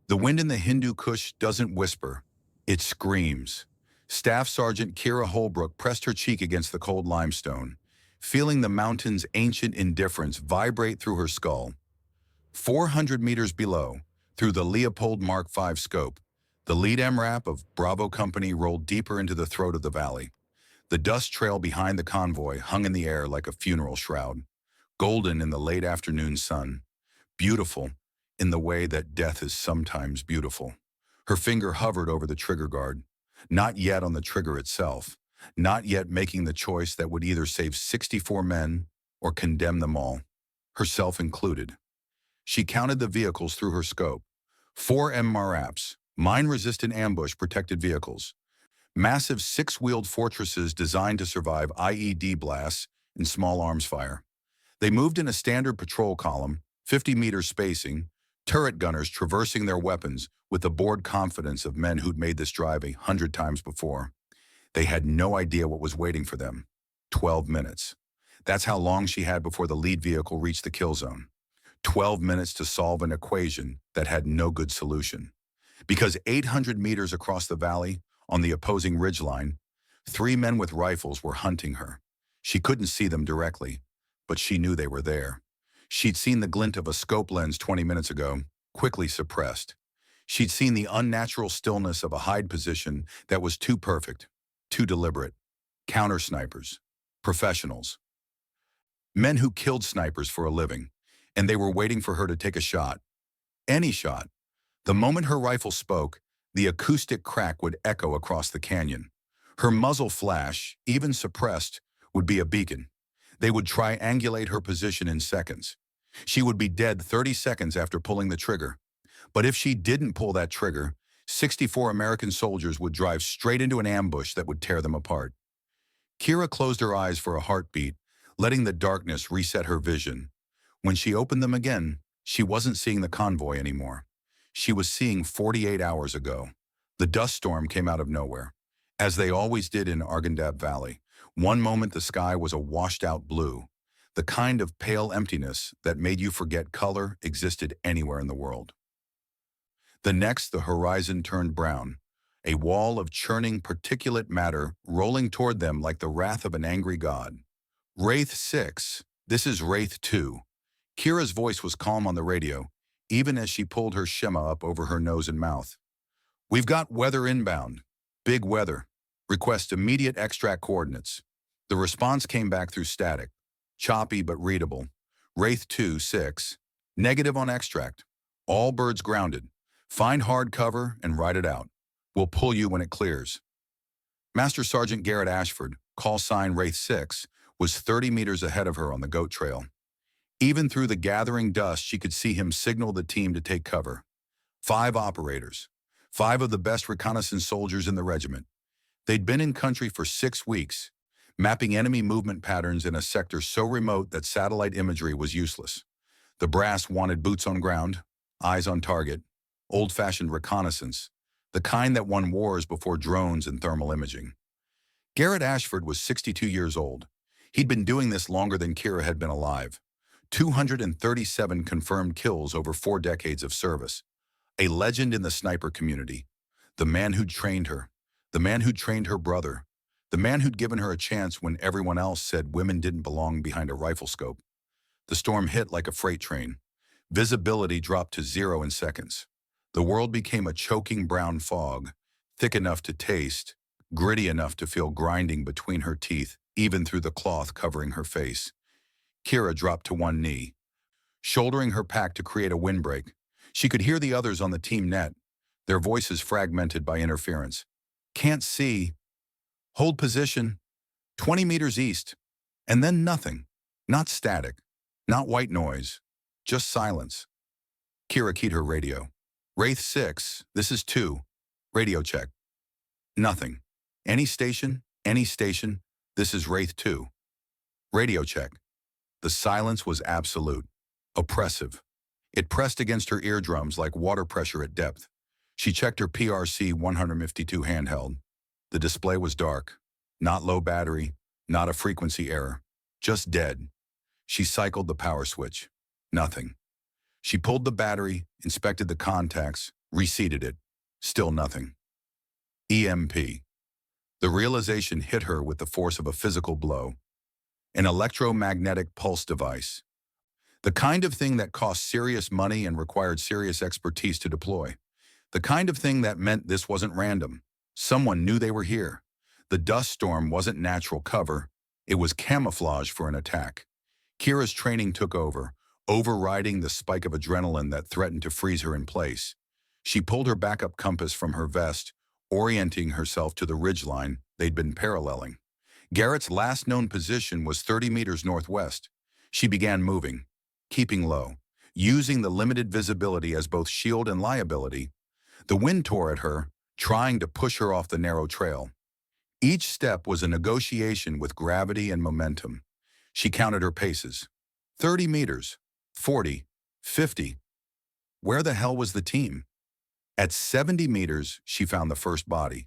The wind in the Hindu Kush doesn't whisper, it screams. Staff Sergeant Kira Holbrook pressed her cheek against the cold limestone, feeling the mountain's ancient indifference vibrate through her skull. 400 meters below, through the Leopold Mark V scope, the lead MRAP of Bravo Company rolled deeper into the throat of the valley. The dust trail behind the convoy hung in the air like a funeral shroud, golden in the late afternoon sun, beautiful in the way that death is sometimes beautiful. Her finger hovered over the trigger guard, not yet on the trigger itself, not yet making the choice that would either save 64 men or condemn them all, herself included. She counted the vehicles through her scope. 4 MRAPs, mine-resistant ambush-protected vehicles. Massive 6-wheeled fortresses designed to survive IED blasts and small arms fire. They moved in a standard patrol column, 50 meters spacing, turret gunners traversing their weapons with the bored confidence of men who'd made this drive 100 times before. They had no idea what was waiting for them. 12 minutes. That's how long she had before the lead vehicle reached the kill zone. 12 minutes to solve an equation that had no good solution. Because 800 meters across the valley, on the opposing ridgeline, 3 men with rifles were hunting her. She couldn't see them directly, but she knew they were there. She'd seen the glint of a scope lens 20 minutes ago, quickly suppressed. She'd seen the unnatural stillness of a hide position that was too perfect, too deliberate. Counter-snipers. Professionals. Men who killed snipers for a living, and they were waiting for her to take a shot. Any shot. The moment her rifle spoke, the acoustic crack would echo across the canyon. Her muzzle flash, even suppressed, would be a beacon. They would triangulate her position in seconds. She would be dead 30 seconds after pulling the trigger. But if she didn't pull that trigger, 64 American soldiers would drive straight into an ambush that would tear them apart. Kira closed her eyes for a heartbeat, letting the darkness reset her vision. When she opened them again, she wasn't seeing the convoy anymore. She was seeing 48 hours ago. The dust storm came out of nowhere, as they always did in Arghandab Valley. One moment the sky was a washed-out blue, the kind of pale emptiness that made you forget color existed anywhere in the world. The next, the horizon turned brown, a wall of churning particulate matter rolling toward them like the wrath of an angry god. Wraith 6, this is Wraith 2. Kira's voice was calm on the radio, even as she pulled her Shema up over her nose and mouth. We've got weather inbound. Big weather. Request immediate extract coordinates. The response came back through static. Choppy but readable. Wraith 2-6. Negative on extract. All birds grounded. Find hard cover and ride it out. We'll pull you when it clears. Master Sergeant Garrett Ashford, call sign Wraith 6, was 30 meters ahead of her on the goat trail. Even through the gathering dust, she could see him signal the team to take cover. 5 operators. 5 of the best reconnaissance soldiers in the regiment. They'd been in country for 6 weeks, mapping enemy movement patterns in a sector so remote that satellite imagery was useless. The brass wanted boots on ground, eyes on target, old-fashioned reconnaissance, the kind that won wars before drones and thermal imaging. Garrett Ashford was 62 years old. He'd been doing this longer than Kira had been alive. 237 confirmed kills over 4 decades of service. A legend in the sniper community. The man who'd trained her. The man who'd trained her brother. The man who'd given her a chance when everyone else said women didn't belong behind a rifle scope. The storm hit like a freight train. Visibility dropped to 0 in seconds. The world became a choking brown fog, thick enough to taste, gritty enough to feel grinding between her teeth, even through the cloth covering her face. Kira dropped to one knee, shouldering her pack to create a windbreak. She could hear the others on the team net, their voices fragmented by interference. Can't see. Hold position. 20 meters east. And then nothing. Not static. Not white noise. Just silence. Kira keyed her radio. Wraith 6, this is 2. Radio check. Nothing. Any station, this is Wraith 2. Radio check. The silence was absolute. Oppressive. It pressed against her eardrums like water pressure at depth. She checked her PRC 152 handheld. The display was dark. Not low battery, not a frequency error. Just dead. She cycled the power switch. Nothing. She pulled the battery, inspected the contacts, Reseated it. Still nothing. EMP. The realization hit her with the force of a physical blow. An electromagnetic pulse device. The kind of thing that cost serious money and required serious expertise to deploy. The kind of thing that meant this wasn't random. Someone knew they were here. The dust storm wasn't natural cover. It was camouflage for an attack. Kira's training took over, overriding the spike of adrenaline that threatened to freeze her in place. She pulled her backup compass from her vest, orienting herself to the ridgeline they'd been paralleling. Garrett's last known position was 30 meters northwest. She began moving, keeping low, using the limited visibility as both shield and liability. The wind tore at her, trying to push her off the narrow trail. Each step was a negotiation with gravity and momentum. She counted her paces. 30 meters, 40, 50. Where the hell was the team? At 70 meters, she found the first body.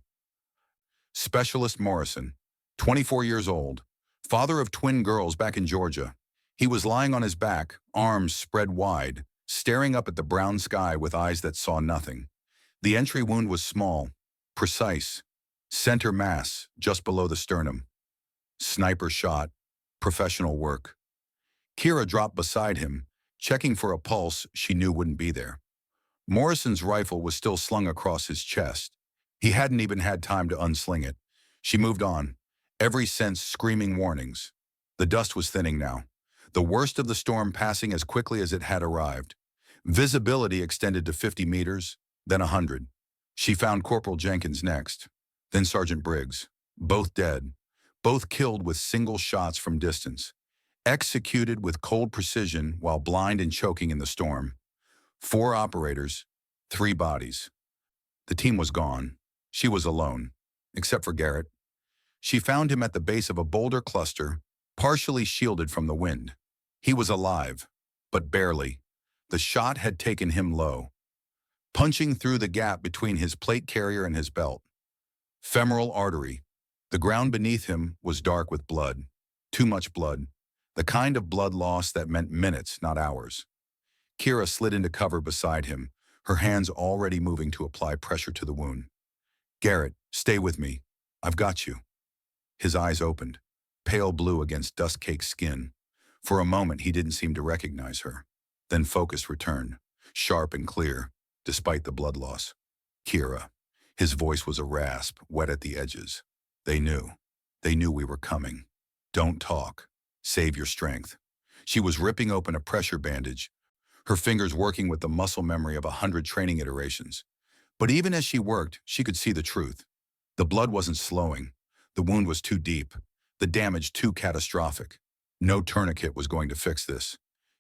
Specialist Morrison, 24 years old, father of twin girls back in Georgia. He was lying on his back, arms spread wide, staring up at the brown sky with eyes that saw nothing. The entry wound was small, precise, center mass just below the sternum. Sniper shot, professional work. Kira dropped beside him, checking for a pulse she knew wouldn't be there. Morrison's rifle was still slung across his chest. He hadn't even had time to unsling it. She moved on, every sense screaming warnings. The dust was thinning now, the worst of the storm passing as quickly as it had arrived. Visibility extended to 50 meters, then 100. She found Corporal Jenkins next, then Sergeant Briggs, both dead, both killed with single shots from distance, executed with cold precision while blind and choking in the storm. 4 operators, 3 bodies. The team was gone. She was alone, except for Garrett. She found him at the base of a boulder cluster, partially shielded from the wind. He was alive, but barely. The shot had taken him low, punching through the gap between his plate carrier and his belt. Femoral artery. The ground beneath him was dark with blood. Too much blood. The kind of blood loss that meant minutes, not hours. Kira slid into cover beside him, her hands already moving to apply pressure to the wound. Garrett, stay with me. I've got you. His eyes opened, pale blue against dust-caked skin. For a moment, he didn't seem to recognize her. Then focus returned, sharp and clear, despite the blood loss. Kira. His voice was a rasp, wet at the edges. They knew. They knew we were coming. Don't talk. Save your strength. She was ripping open a pressure bandage, her fingers working with the muscle memory of 100 training iterations. But even as she worked, she could see the truth. The blood wasn't slowing. The wound was too deep. The damage too catastrophic. No tourniquet was going to fix this.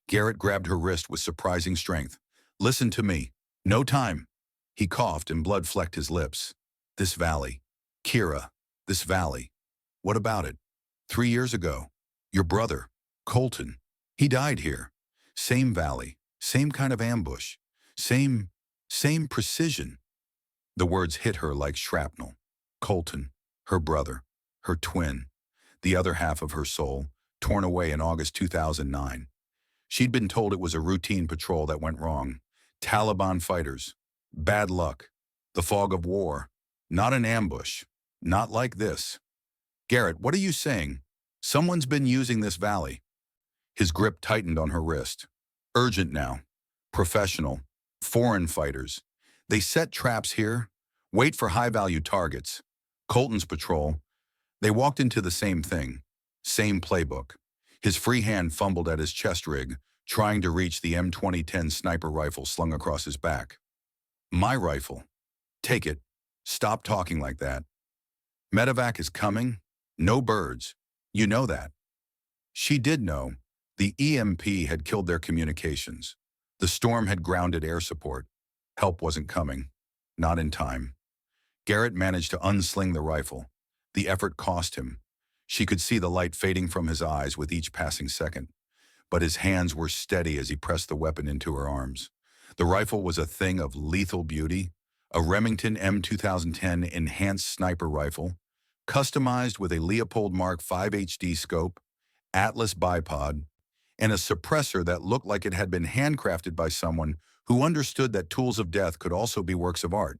Garrett grabbed her wrist with surprising strength. Listen to me. No time. He coughed and blood flecked his lips. This valley. Kira. This valley. What about it? 3 years ago. Your brother, Colton. He died here. Same valley. Same kind of ambush. Same precision. The words hit her like shrapnel. Colton, her brother, her twin, the other half of her soul, torn away in August 2009. She'd been told it was a routine patrol that went wrong. Taliban fighters. Bad luck. The fog of war. Not an ambush. Not like this. Garrett, what are you saying? Someone's been using this valley. His grip tightened on her wrist. Urgent now. Professional. Foreign fighters. They set traps here. Wait for high-value targets. Colton's patrol. They walked into the same thing. Same playbook. His free hand fumbled at his chest rig, trying to reach the M2010 sniper rifle slung across his back. My rifle. Take it. Stop talking like that. Medevac is coming. No birds. You know that. She did know. The EMP had killed their communications. The storm had grounded air support. Help wasn't coming. Not in time. Garrett managed to unsling the rifle. The effort cost him. She could see the light fading from his eyes with each passing second. But his hands were steady as he pressed the weapon into her arms. The rifle was a thing of lethal beauty, a Remington M2010 enhanced sniper rifle, customized with a Leopold Mark V HD scope, Atlas bipod, and a suppressor that looked like it had been handcrafted by someone who understood that tools of death could also be works of art.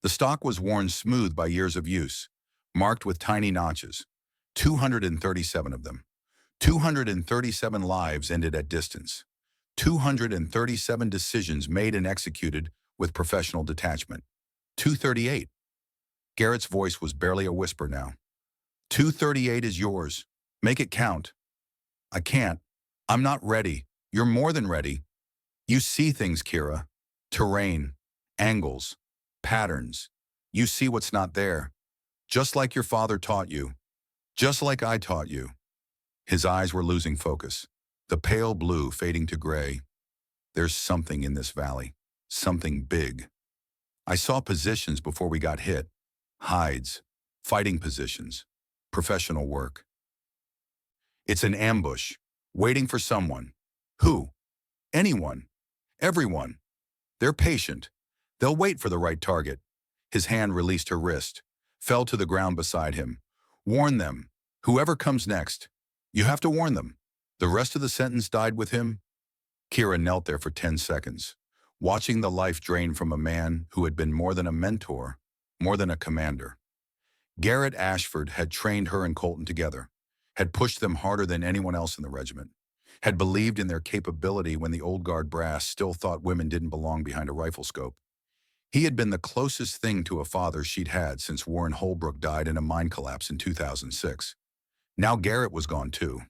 The stock was worn smooth by years of use, marked with tiny notches, 237 of them. 237 lives ended at distance. 237 decisions made and executed with professional detachment. 238. Garrett's voice was barely a whisper now. 238 is yours. Make it count. I can't. I'm not ready. You're more than ready. You see things, Kira. Terrain, angles, patterns. You see what's not there. Just like your father taught you. Just like I taught you. His eyes were losing focus, the pale blue fading to gray. There's something in this valley. Something big. I saw positions before we got hit. Hides. Fighting positions. Professional work. It's an ambush. Waiting for someone. Who? Anyone. Everyone. They're patient. They'll wait for the right target. His hand released her wrist, fell to the ground beside him. Warn them. Whoever comes next. You have to warn them. The rest of the sentence died with him. Kira knelt there for 10 seconds, watching the life drain from a man who had been more than a mentor, more than a commander. Garrett Ashford had trained her and Colton together, had pushed them harder than anyone else in the regiment, had believed in their capability when the old guard brass still thought women didn't belong behind a rifle scope. He had been the closest thing to a father she'd had since Warren Holbrook died in a mine collapse in 2006. Now Garrett was gone too.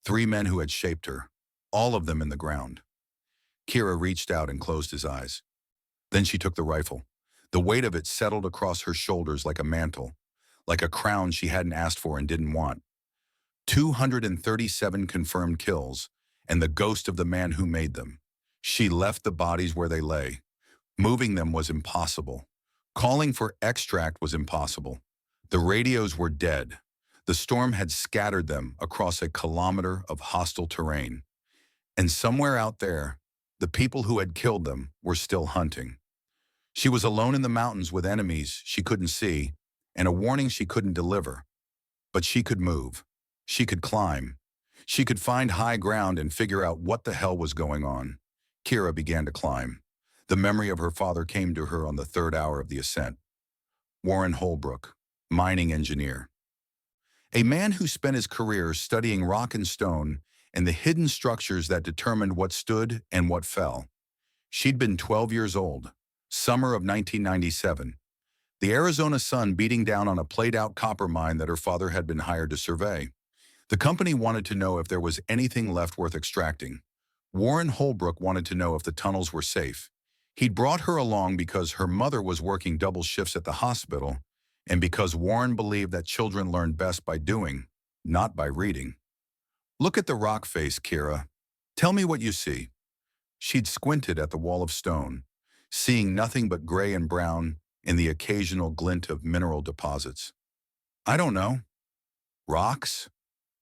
3 men who had shaped her, all of them in the ground. Kira reached out and closed his eyes. Then she took the rifle. The weight of it settled across her shoulders like a mantle, like a crown she hadn't asked for and didn't want. 237 confirmed kills, and the ghost of the man who made them. She left the bodies where they lay. Moving them was impossible. Calling for extract was impossible. The radios were dead. The storm had scattered them across a kilometer of hostile terrain. And somewhere out there, the people who had killed them were still hunting. She was alone in the mountains with enemies she couldn't see and a warning she couldn't deliver. But she could move. She could climb. She could find high ground and figure out what the hell was going on. Kira began to climb. The memory of her father came to her on the 3rd hour of the ascent. Warren Holbrook, mining engineer. A man who spent his career studying rock and stone and the hidden structures that determined what stood and what fell. She'd been 12 years old, summer of 1997. The Arizona sun beating down on a played-out copper mine that her father had been hired to survey. The company wanted to know if there was anything left worth extracting. Warren Holbrook wanted to know if the tunnels were safe. He'd brought her along because her mother was working double shifts at the hospital, and because Warren believed that children learned best by doing, not by reading. Look at the rock face, Kira. Tell me what you see. She'd squinted at the wall of stone, seeing nothing but gray and brown and the occasional glint of mineral deposits. I don't know. Rocks?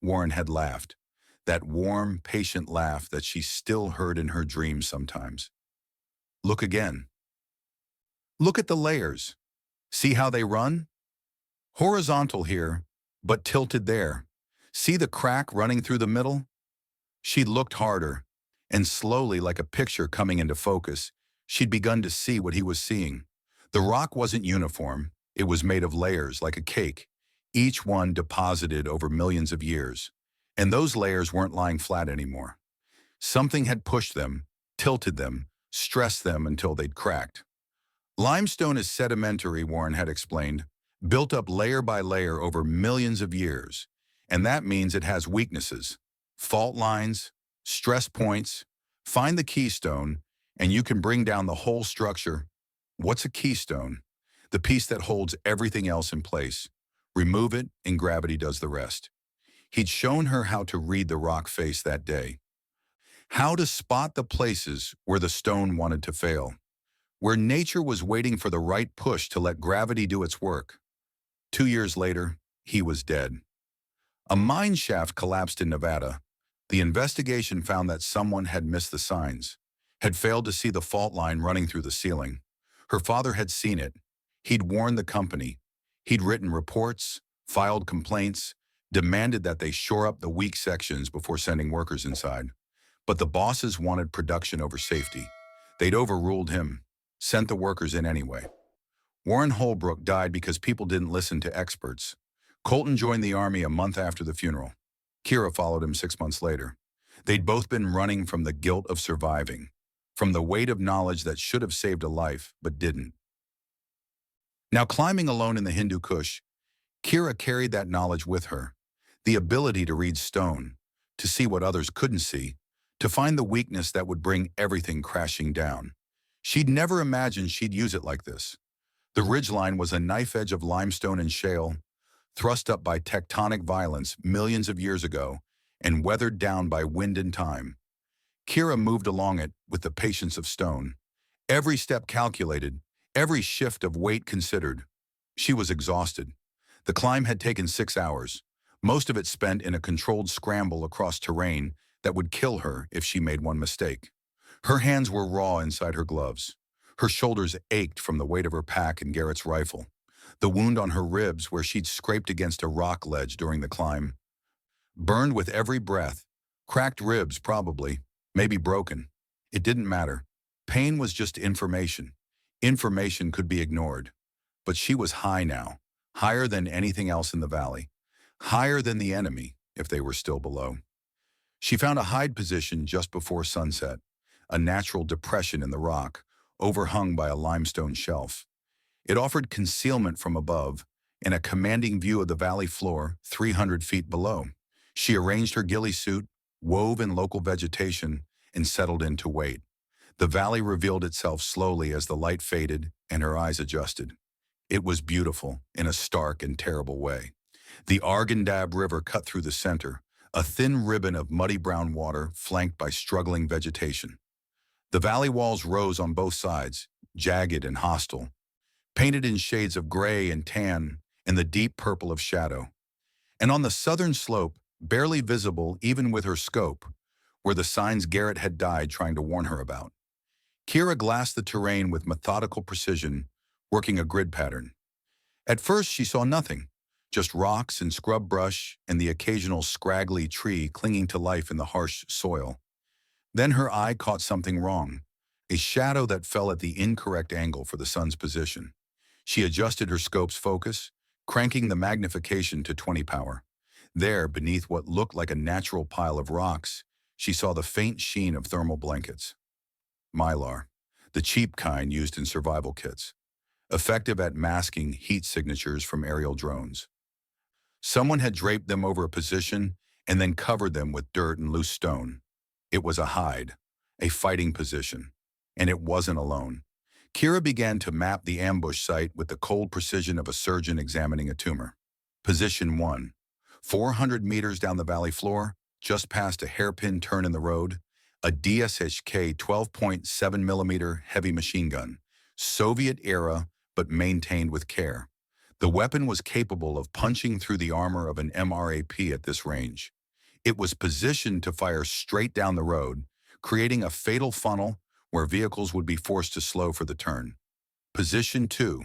Warren had laughed, that warm, patient laugh that she still heard in her dreams sometimes. Look again. Look at the layers. See how they run? Horizontal here, but tilted there. See the crack running through the middle? She looked harder, and slowly, like a picture coming into focus, she'd begun to see what he was seeing. The rock wasn't uniform. It was made of layers like a cake, each one deposited over millions of years. And those layers weren't lying flat anymore. Something had pushed them, tilted them, stressed them until they'd cracked. Limestone is sedimentary, Warren had explained, built up layer by layer over millions of years, and that means it has weaknesses, fault lines, stress points. Find the keystone, and you can bring down the whole structure. What's a keystone? The piece that holds everything else in place. Remove it, and gravity does the rest. He'd shown her how to read the rock face that day, how to spot the places where the stone wanted to fail, where nature was waiting for the right push to let gravity do its work. 2 years later, he was dead. A mine shaft collapsed in Nevada. The investigation found that someone had missed the signs, had failed to see the fault line running through the ceiling. Her father had seen it. He'd warned the company. He'd written reports, filed complaints, demanded that they shore up the weak sections before sending workers inside. But the bosses wanted production over safety. They'd overruled him, sent the workers in anyway. Warren Holbrook died because people didn't listen to experts. Colton joined the army a month after the funeral. Kira followed him 6 months later. They'd both been running from the guilt of surviving, from the weight of knowledge that should have saved a life but didn't. Now, climbing alone in the Hindu Kush, Kira carried that knowledge with her, the ability to read stone, to see what others couldn't see, to find the weakness that would bring everything crashing down. She'd never imagined she'd use it like this. The ridgeline was a knife edge of limestone and shale, thrust up by tectonic violence millions of years ago and weathered down by wind and time. Kira moved along it with the patience of stone, every step calculated, every shift of weight considered. She was exhausted. The climb had taken 6 hours, most of it spent in a controlled scramble across terrain that would kill her if she made one mistake. Her hands were raw inside her gloves. Her shoulders ached from the weight of her pack and Garrett's rifle. The wound on her ribs where she'd scraped against a rock ledge during the climb. Burned with every breath. Cracked ribs, probably. Maybe broken. It didn't matter. Pain was just information. Information could be ignored. But she was high now. Higher than anything else in the valley. Higher than the enemy, if they were still below. She found a hide position just before sunset. A natural depression in the rock, overhung by a limestone shelf. It offered concealment from above and a commanding view of the valley floor 300 feet below. She arranged her ghillie suit, wove in local vegetation, and settled in to wait. The valley revealed itself slowly as the light faded and her eyes adjusted. It was beautiful in a stark and terrible way. The Arghandab River cut through the center, a thin ribbon of muddy brown water flanked by struggling vegetation. The valley walls rose on both sides, jagged and hostile, painted in shades of gray and tan and the deep purple of shadow. And on the southern slope, barely visible even with her scope, were the signs Garrett had died trying to warn her about. Kira glassed the terrain with methodical precision, working a grid pattern. At first she saw nothing, just rocks and scrub brush and the occasional scraggly tree clinging to life in the harsh soil. Then her eye caught something wrong, a shadow that fell at the incorrect angle for the sun's position. She adjusted her scope's focus, cranking the magnification to 20 power. There, beneath what looked like a natural pile of rocks, she saw the faint sheen of thermal blankets. Mylar, the cheap kind used in survival kits, effective at masking heat signatures from aerial drones. Someone had draped them over a position and then covered them with dirt and loose stone. It was a hide, a fighting position, and it wasn't alone. Kira began to map the ambush site with the cold precision of a surgeon examining a tumor. Position 1, 400 meters down the valley floor, just past a hairpin turn in the road, a DSHK 12.7mm heavy machine gun, Soviet era but maintained with care. The weapon was capable of punching through the armor of an MRAP at this range. It was positioned to fire straight down the road, creating a fatal funnel where vehicles would be forced to slow for the turn. Position 2,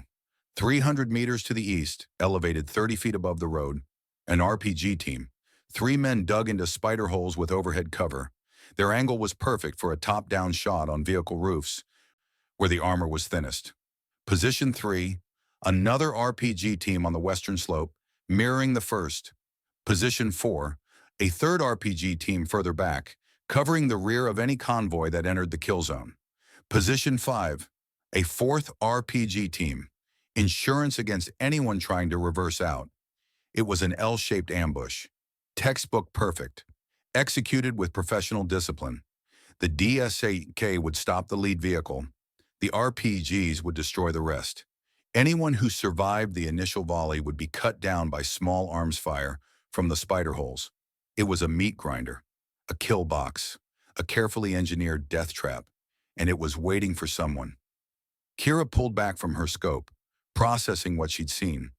300 meters to the east, elevated 30 feet above the road, an RPG team. 3 men dug into spider holes with overhead cover. Their angle was perfect for a top-down shot on vehicle roofs, where the armor was thinnest. Position 3, another RPG team on the western slope, mirroring the first. Position 4, a third RPG team further back, covering the rear of any convoy that entered the kill zone. Position 5, a fourth RPG team, insurance against anyone trying to reverse out. It was an L-shaped ambush, textbook perfect, executed with professional discipline. The DSHK would stop the lead vehicle. The RPGs would destroy the rest. Anyone who survived the initial volley would be cut down by small arms fire from the spider holes. It was a meat grinder, a kill box, a carefully engineered death trap, and it was waiting for someone. Kira pulled back from her scope, processing what she'd seen.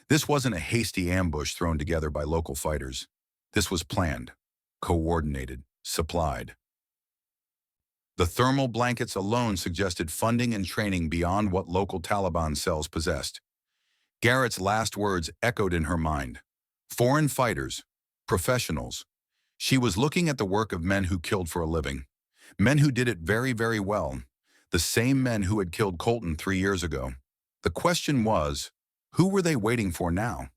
This wasn't a hasty ambush thrown together by local fighters. This was planned, coordinated, supplied. The thermal blankets alone suggested funding and training beyond what local Taliban cells possessed. Garrett's last words echoed in her mind. Foreign fighters, professionals. She was looking at the work of men who killed for a living. Men who did it very, very well. The same men who had killed Colton 3 years ago. The question was, who were they waiting for now?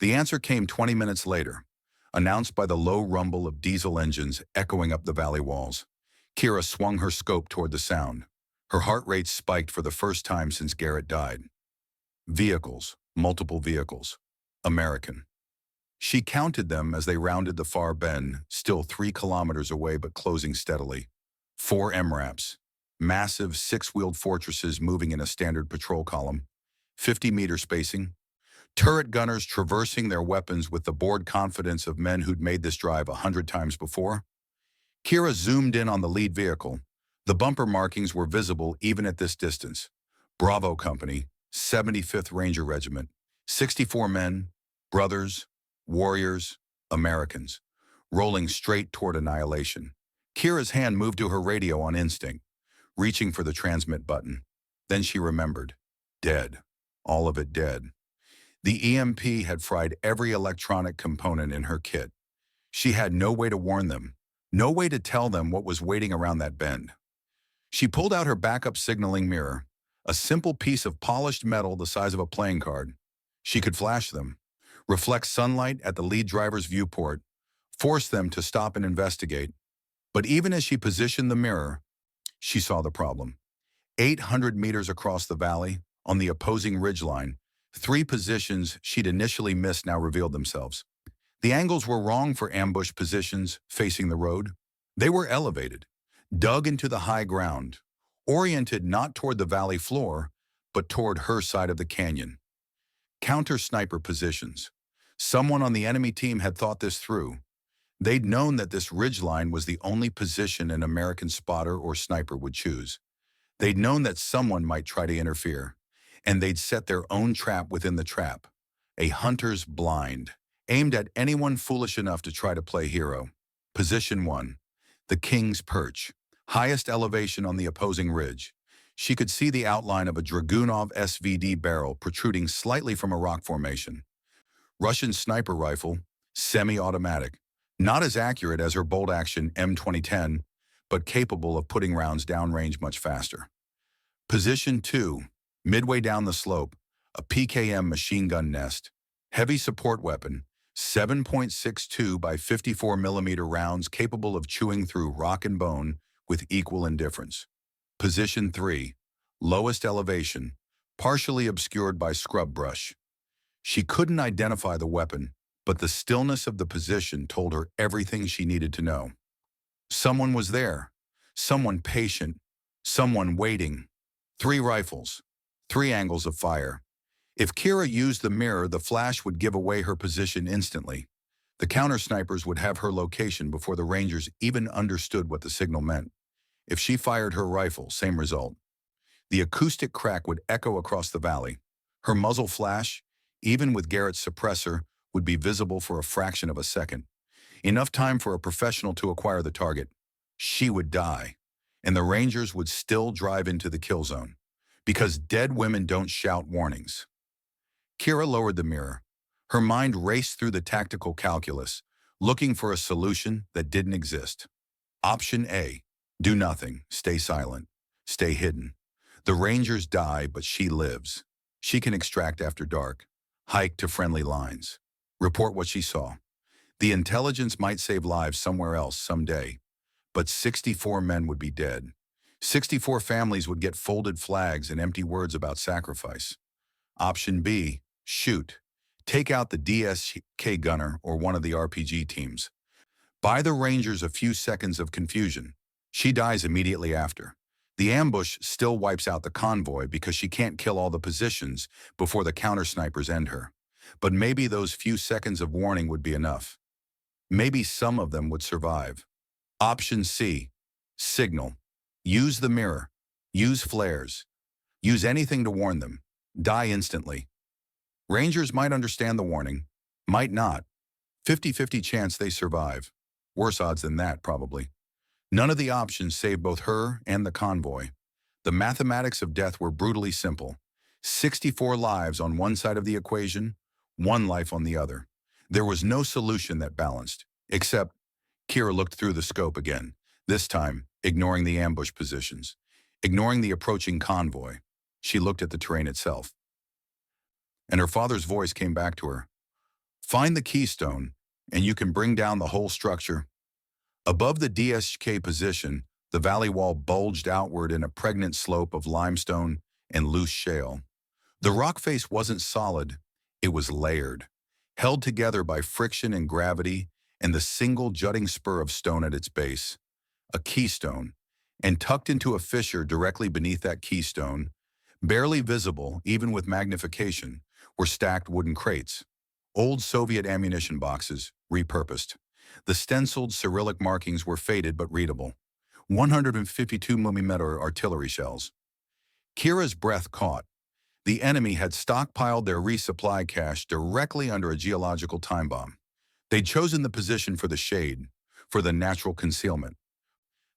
The answer came 20 minutes later, announced by the low rumble of diesel engines echoing up the valley walls. Kira swung her scope toward the sound. Her heart rate spiked for the first time since Garrett died. Vehicles, multiple vehicles. American. She counted them as they rounded the far bend, still 3 kilometers away but closing steadily. 4 MRAPs, massive 6-wheeled fortresses moving in a standard patrol column, 50-meter spacing, turret gunners traversing their weapons with the bored confidence of men who'd made this drive 100 times before. Kira zoomed in on the lead vehicle. The bumper markings were visible even at this distance. Bravo Company, 75th Ranger Regiment, 64 men, brothers, warriors, Americans, rolling straight toward annihilation. Kira's hand moved to her radio on instinct, reaching for the transmit button. Then she remembered. Dead. All of it dead. The EMP had fried every electronic component in her kit. She had no way to warn them, no way to tell them what was waiting around that bend. She pulled out her backup signaling mirror, a simple piece of polished metal the size of a playing card. She could flash them, reflect sunlight at the lead driver's viewport, force them to stop and investigate. But even as she positioned the mirror, she saw the problem. 800 meters across the valley, on the opposing ridgeline, 3 positions she'd initially missed now revealed themselves. The angles were wrong for ambush positions facing the road. They were elevated, dug into the high ground, oriented not toward the valley floor, but toward her side of the canyon. Counter-sniper positions. Someone on the enemy team had thought this through. They'd known that this ridgeline was the only position an American spotter or sniper would choose. They'd known that someone might try to interfere, and they'd set their own trap within the trap. A hunter's blind, aimed at anyone foolish enough to try to play hero. Position 1. The King's Perch, highest elevation on the opposing ridge. She could see the outline of a Dragunov SVD barrel protruding slightly from a rock formation. Russian sniper rifle, semi-automatic, not as accurate as her bolt-action M2010, but capable of putting rounds downrange much faster. Position 2, midway down the slope, a PKM machine gun nest, heavy support weapon, 7.62 by 54 millimeter rounds capable of chewing through rock and bone with equal indifference. Position 3, lowest elevation, partially obscured by scrub brush. She couldn't identify the weapon, but the stillness of the position told her everything she needed to know. Someone was there, someone patient, someone waiting. 3 rifles, 3 angles of fire. If Kira used the mirror, the flash would give away her position instantly. The counter-snipers would have her location before the Rangers even understood what the signal meant. If she fired her rifle, same result. The acoustic crack would echo across the valley. Her muzzle flash, even with Garrett's suppressor, would be visible for a fraction of a second. Enough time for a professional to acquire the target. She would die, and the Rangers would still drive into the kill zone, because dead women don't shout warnings. Kira lowered the mirror. Her mind raced through the tactical calculus, looking for a solution that didn't exist. Option A, do nothing, stay silent, stay hidden. The Rangers die, but she lives. She can extract after dark, hike to friendly lines, report what she saw. The intelligence might save lives somewhere else someday, but 64 men would be dead. 64 families would get folded flags and empty words about sacrifice. Option B, shoot. Take out the DSK gunner or one of the RPG teams. Buy the Rangers a few seconds of confusion. She dies immediately after. The ambush still wipes out the convoy because she can't kill all the positions before the counter-snipers end her. But maybe those few seconds of warning would be enough. Maybe some of them would survive. Option C, signal. Use the mirror. Use flares. Use anything to warn them. Die instantly. Rangers might understand the warning, might not. 50-50 chance they survive. Worse odds than that, probably. None of the options saved both her and the convoy. The mathematics of death were brutally simple. 64 lives on one side of the equation, 1 life on the other. There was no solution that balanced, except Kira looked through the scope again, this time ignoring the ambush positions. Ignoring the approaching convoy, she looked at the terrain itself. And her father's voice came back to her. Find the keystone, and you can bring down the whole structure. Above the DSHK position, the valley wall bulged outward in a pregnant slope of limestone and loose shale. The rock face wasn't solid, it was layered, held together by friction and gravity and the single jutting spur of stone at its base, a keystone, and tucked into a fissure directly beneath that keystone, barely visible even with magnification, were stacked wooden crates. Old Soviet ammunition boxes, repurposed. The stenciled Cyrillic markings were faded but readable. 152mm artillery shells. Kira's breath caught. The enemy had stockpiled their resupply cache directly under a geological time bomb. They'd chosen the position for the shade, for the natural concealment.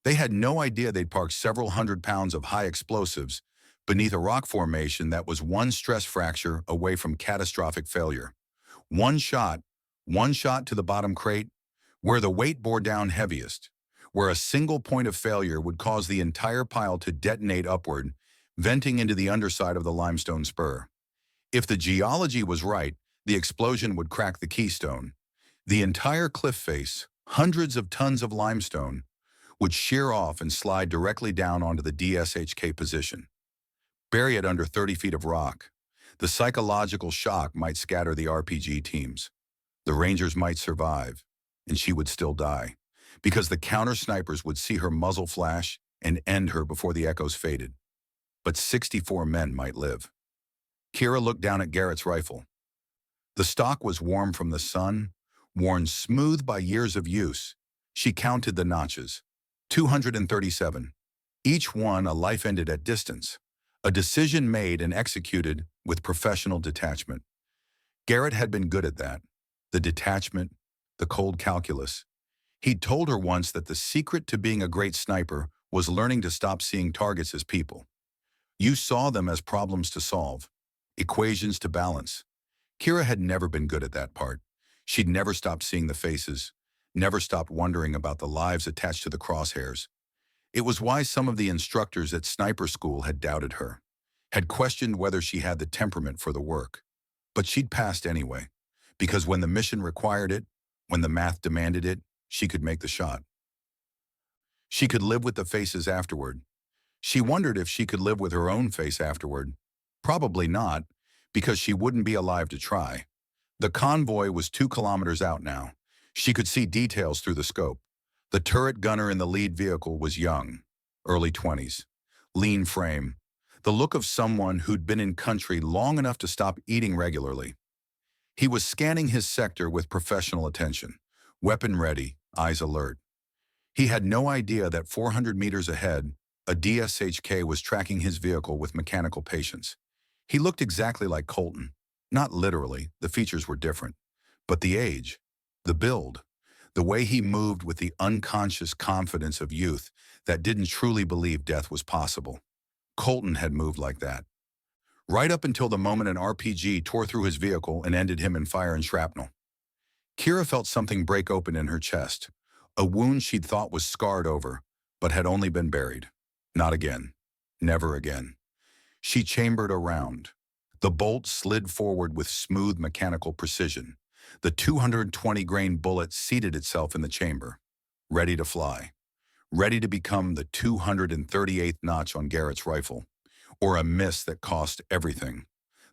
They had no idea they'd parked several hundred pounds of high explosives beneath a rock formation that was one stress fracture away from catastrophic failure. One shot to the bottom crate, where the weight bore down heaviest, where a single point of failure would cause the entire pile to detonate upward, venting into the underside of the limestone spur. If the geology was right, the explosion would crack the keystone. The entire cliff face, hundreds of tons of limestone, would shear off and slide directly down onto the DSHK position. Bury it under 30 feet of rock. The psychological shock might scatter the RPG teams. The Rangers might survive, and she would still die, because the counter-snipers would see her muzzle flash and end her before the echoes faded. But 64 men might live. Kira looked down at Garrett's rifle. The stock was warm from the sun, worn smooth by years of use. She counted the notches. 237. Each one a life ended at distance. A decision made and executed with professional detachment. Garrett had been good at that. The detachment, the cold calculus. He'd told her once that the secret to being a great sniper was learning to stop seeing targets as people. You saw them as problems to solve, equations to balance. Kira had never been good at that part. She'd never stopped seeing the faces, never stopped wondering about the lives attached to the crosshairs. It was why some of the instructors at sniper school had doubted her, had questioned whether she had the temperament for the work. But she'd passed anyway, because when the mission required it, when the math demanded it, she could make the shot. She could live with the faces afterward. She wondered if she could live with her own face afterward. Probably not, because she wouldn't be alive to try. The convoy was 2 kilometers out now. She could see details through the scope. The turret gunner in the lead vehicle was young, early 20s, lean frame, the look of someone who'd been in country long enough to stop eating regularly. He was scanning his sector with professional attention, weapon ready, eyes alert. He had no idea that 400 meters ahead, a DSHK was tracking his vehicle with mechanical patience. He looked exactly like Colton. Not literally, the features were different. But the age, the build, the way he moved with the unconscious confidence of youth that didn't truly believe death was possible. Colton had moved like that. Right up until the moment an RPG tore through his vehicle and ended him in fire and shrapnel. Kira felt something break open in her chest, a wound she'd thought was scarred over, but had only been buried. Not again. Never again. She chambered around. The bolt slid forward with smooth mechanical precision. The 220-grain bullet seated itself in the chamber, ready to fly, ready to become the 238th notch on Garrett's rifle, or a miss that cost everything.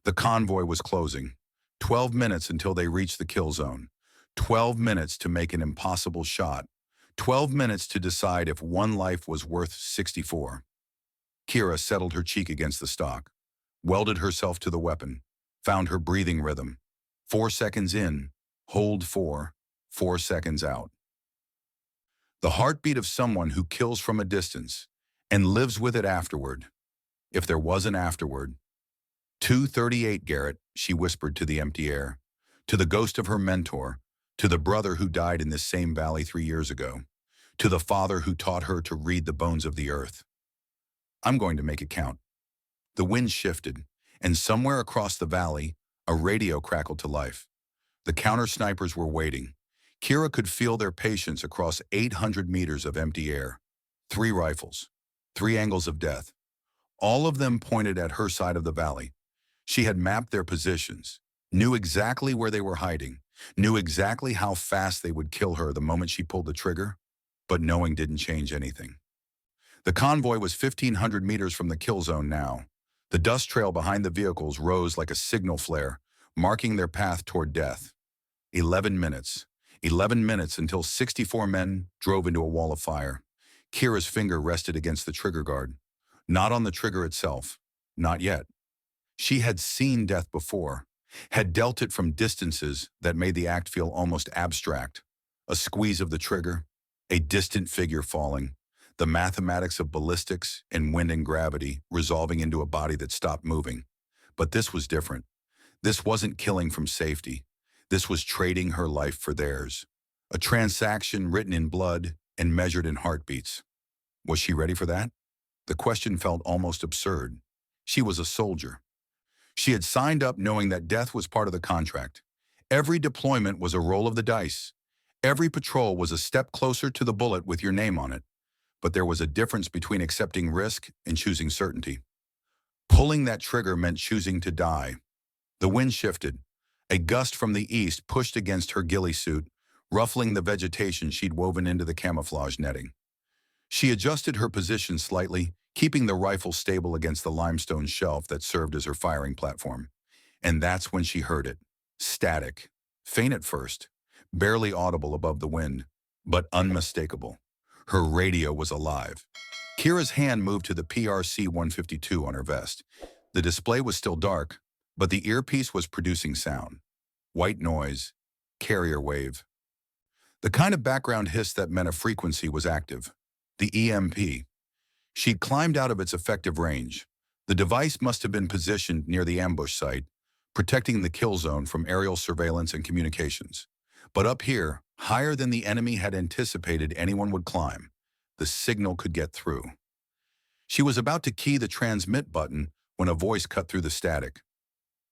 The convoy was closing. 12 minutes until they reached the kill zone. 12 minutes to make an impossible shot. 12 minutes to decide if one life was worth 64. Kira settled her cheek against the stock, welded herself to the weapon, found her breathing rhythm. 4 seconds in, hold 4, 4 seconds out. The heartbeat of someone who kills from a distance and lives with it afterward, if there was an afterward. 238, Garrett, she whispered to the empty air, to the ghost of her mentor, to the brother who died in this same valley 3 years ago, to the father who taught her to read the bones of the earth. I'm going to make it count. The wind shifted, and somewhere across the valley, a radio crackled to life. The counter-snipers were waiting. Kira could feel their patience across 800 meters of empty air. 3 rifles, 3 angles of death, All of them pointed at her side of the valley. She had mapped their positions, knew exactly where they were hiding, knew exactly how fast they would kill her the moment she pulled the trigger, but knowing didn't change anything. The convoy was 1,500 meters from the kill zone now. The dust trail behind the vehicles rose like a signal flare, marking their path toward death. 11 minutes. 11 minutes until 64 men drove into a wall of fire. Kira's finger rested against the trigger guard. Not on the trigger itself. Not yet. She had seen death before, had dealt it from distances that made the act feel almost abstract. A squeeze of the trigger, a distant figure falling, the mathematics of ballistics and wind and gravity resolving into a body that stopped moving. But this was different. This wasn't killing from safety. This was trading her life for theirs. A transaction written in blood and measured in heartbeats. Was she ready for that? The question felt almost absurd. She was a soldier. She had signed up knowing that death was part of the contract. Every deployment was a roll of the dice. Every patrol was a step closer to the bullet with your name on it. But there was a difference between accepting risk and choosing certainty. Pulling that trigger meant choosing to die. The wind shifted. A gust from the east pushed against her ghillie suit, ruffling the vegetation she'd woven into the camouflage netting. She adjusted her position slightly, keeping the rifle stable against the limestone shelf that served as her firing platform. And that's when she heard it. Static. Faint at first, barely audible above the wind, but unmistakable. Her radio was alive. Kira's hand moved to the PRC-152 on her vest. The display was still dark, but the earpiece was producing sound. White noise. Carrier wave. The kind of background hiss that meant a frequency was active. The EMP. She'd climbed out of its effective range. The device must have been positioned near the ambush site, protecting the kill zone from aerial surveillance and communications. But up here, higher than the enemy had anticipated anyone would climb, the signal could get through. She was about to key the transmit button when a voice cut through the static.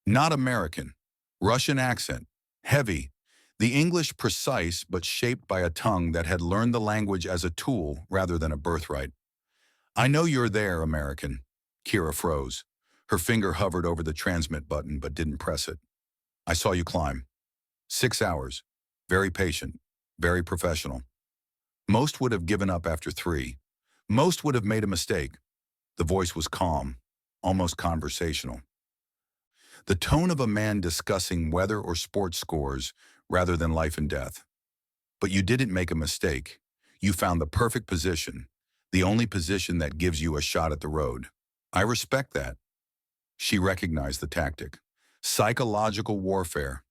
Not American. Russian accent. Heavy. The English precise but shaped by a tongue that had learned the language as a tool rather than a birthright. "I know you're there, American." Kira froze. Her finger hovered over the transmit button but didn't press it. "I saw you climb. 6 hours. Very patient. Very professional. Most would have given up after 3. Most would have made a mistake." The voice was calm, almost conversational. The tone of a man discussing weather or sports scores rather than life and death. "But you didn't make a mistake. You found the perfect position, the only position that gives you a shot at the road. I respect that." She recognized the tactic. Psychological warfare.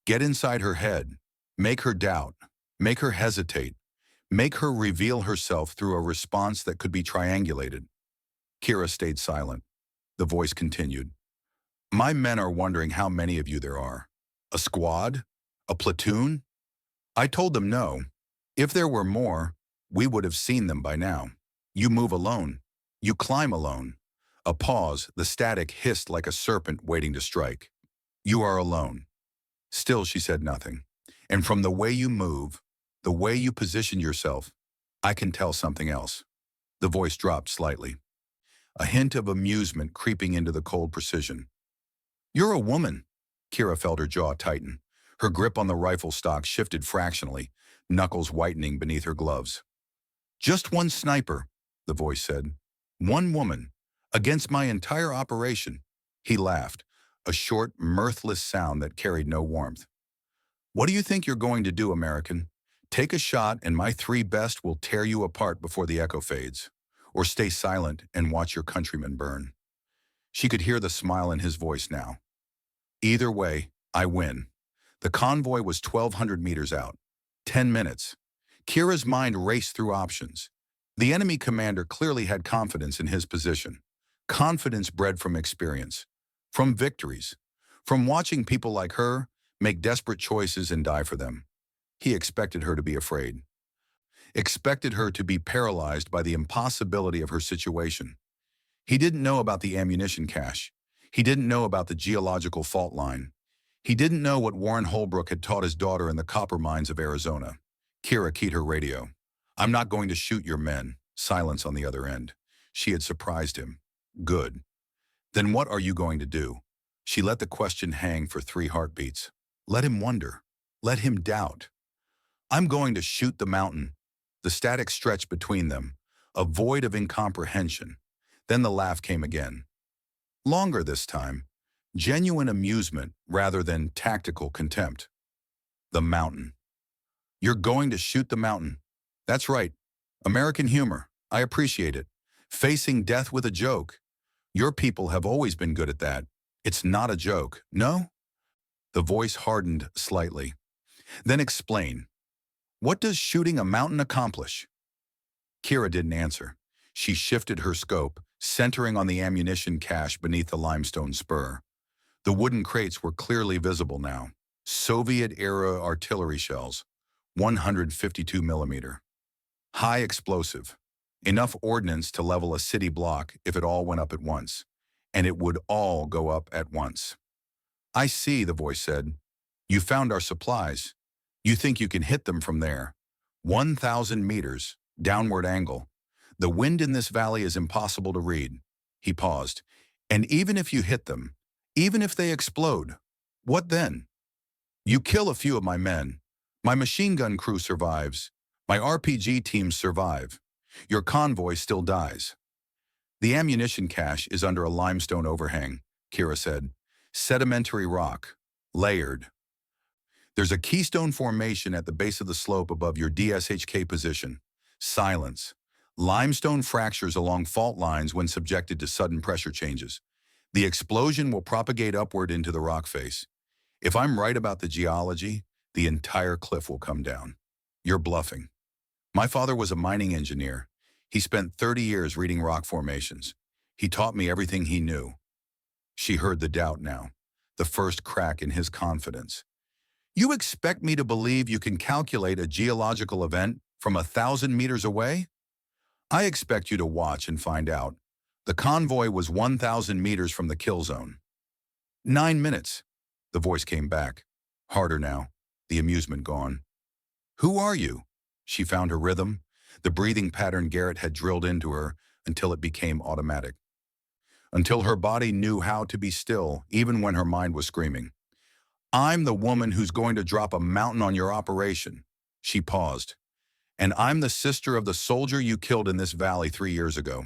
Get inside her head. Make her doubt. Make her hesitate. Make her reveal herself through a response that could be triangulated. Kira stayed silent. The voice continued. "My men are wondering how many of you there are. A squad? A platoon?" I told them no. If there were more, we would have seen them by now. You move alone. You climb alone. A pause, the static hissed like a serpent waiting to strike. "You are alone." Still, she said nothing. "And from the way you move, the way you position yourself, I can tell something else." The voice dropped slightly. A hint of amusement creeping into the cold precision. "You're a woman." Kira felt her jaw tighten. Her grip on the rifle stock shifted fractionally, knuckles whitening beneath her gloves. "Just one sniper," the voice said. "One woman. Against my entire operation." He laughed, a short, mirthless sound that carried no warmth. "What do you think you're going to do, American? Take a shot and my 3 best will tear you apart before the echo fades. Or stay silent and watch your countrymen burn." She could hear the smile in his voice now. "Either way, I win." The convoy was 1,200 meters out. 10 minutes. Kira's mind raced through options. The enemy commander clearly had confidence in his position. Confidence bred from experience. From victories. From watching people like her make desperate choices and die for them. He expected her to be afraid. Expected her to be paralyzed by the impossibility of her situation. He didn't know about the ammunition cache. He didn't know about the geological fault line. He didn't know what Warren Holbrook had taught his daughter in the copper mines of Arizona. Kira keyed her radio. "I'm not going to shoot your men." Silence on the other end. She had surprised him. Good. Then what are you going to do? She let the question hang for 3 heartbeats. Let him wonder. Let him doubt. I'm going to shoot the mountain. The static stretched between them, a void of incomprehension. Then the laugh came again. Longer this time. Genuine amusement rather than tactical contempt. The mountain. You're going to shoot the mountain. That's right. American humor. I appreciate it. Facing death with a joke. Your people have always been good at that. It's not a joke, no? The voice hardened slightly. Then explain. What does shooting a mountain accomplish? Kira didn't answer. She shifted her scope, centering on the ammunition cache beneath the limestone spur. The wooden crates were clearly visible now. Soviet-era artillery shells, 152 millimeter. High explosive. Enough ordnance to level a city block if it all went up at once. And it would all go up at once. I see, the voice said. You found our supplies. You think you can hit them from there. 1,000 meters, downward angle. The wind in this valley is impossible to read. He paused. And even if you hit them, even if they explode, what then? You kill a few of my men. My machine gun crew survives. My RPG teams survive. Your convoy still dies. The ammunition cache is under a limestone overhang, Kira said. Sedimentary rock, layered. There's a keystone formation at the base of the slope above your DSHK position. Silence. Limestone fractures along fault lines when subjected to sudden pressure changes. The explosion will propagate upward into the rock face. If I'm right about the geology, the entire cliff will come down. You're bluffing. My father was a mining engineer. He spent 30 years reading rock formations. He taught me everything he knew. She heard the doubt now, the first crack in his confidence. You expect me to believe you can calculate a geological event from 1,000 meters away? I expect you to watch and find out. The convoy was 1,000 meters from the kill zone. 9 minutes. The voice came back, harder now, the amusement gone. Who are you? She found her rhythm, the breathing pattern Garrett had drilled into her until it became automatic. Until her body knew how to be still, even when her mind was screaming. I'm the woman who's going to drop a mountain on your operation. She paused. And I'm the sister of the soldier you killed in this valley 3 years ago.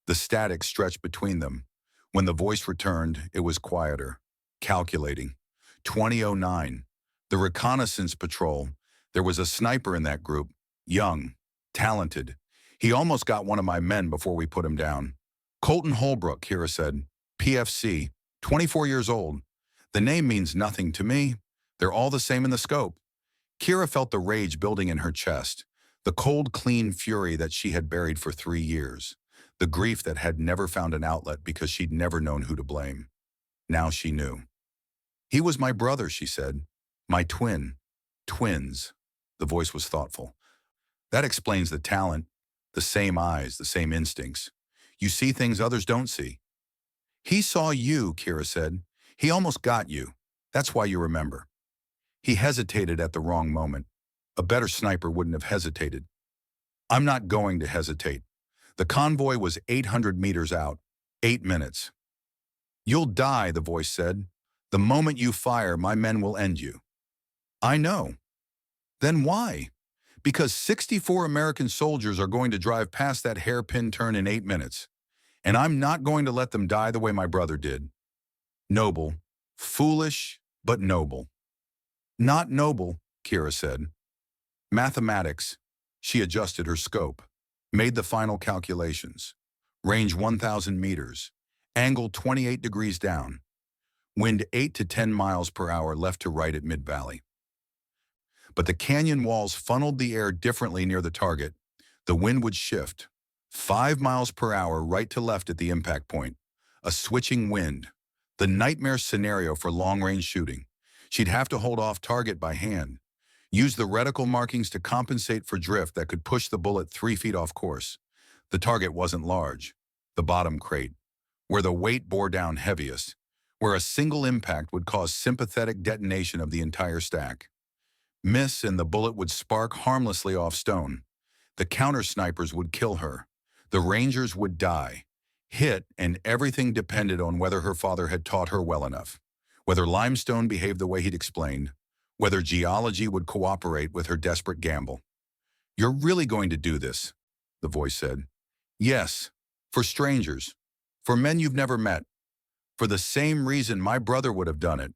The static stretched between them. When the voice returned, it was quieter, calculating. 2009. The reconnaissance patrol. There was a sniper in that group. Young, talented. He almost got one of my men before we put him down. Colton Holbrook, Kira said. PFC, 24 years old. The name means nothing to me. They're all the same in the scope. Kira felt the rage building in her chest, the cold, clean fury that she had buried for 3 years, the grief that had never found an outlet because she'd never known who to blame. Now she knew. He was my brother, she said. My twin. Twins. The voice was thoughtful. That explains the talent, the same eyes, the same instincts. You see things others don't see. He saw you, Kira said. He almost got you. That's why you remember. He hesitated at the wrong moment. A better sniper wouldn't have hesitated. I'm not going to hesitate. The convoy was 800 meters out. 8 minutes. You'll die, the voice said. The moment you fire, my men will end you. I know. Then why? Because 64 American soldiers are going to drive past that hairpin turn in 8 minutes. And I'm not going to let them die the way my brother did. Noble. Foolish, but noble. Not noble, Kira said. Mathematics. She adjusted her scope, made the final calculations. Range 1,000 meters. Angle 28 degrees down. Wind 8 to 10 miles per hour left to right at mid-valley. But the canyon walls funneled the air differently near the target. The wind would shift. 5 miles per hour right to left at the impact point. A switching wind. The nightmare scenario for long-range shooting. She'd have to hold off target by hand. Use the reticle markings to compensate for drift that could push the bullet 3 feet off course. The target wasn't large. The bottom crate. Where the weight bore down heaviest. Where a single impact would cause sympathetic detonation of the entire stack. Miss and the bullet would spark harmlessly off stone. The counter-snipers would kill her. The Rangers would die. Hit, and everything depended on whether her father had taught her well enough, whether limestone behaved the way he'd explained, whether geology would cooperate with her desperate gamble. "You're really going to do this," the voice said. "Yes, for strangers, for men you've never met, for the same reason my brother would have done it,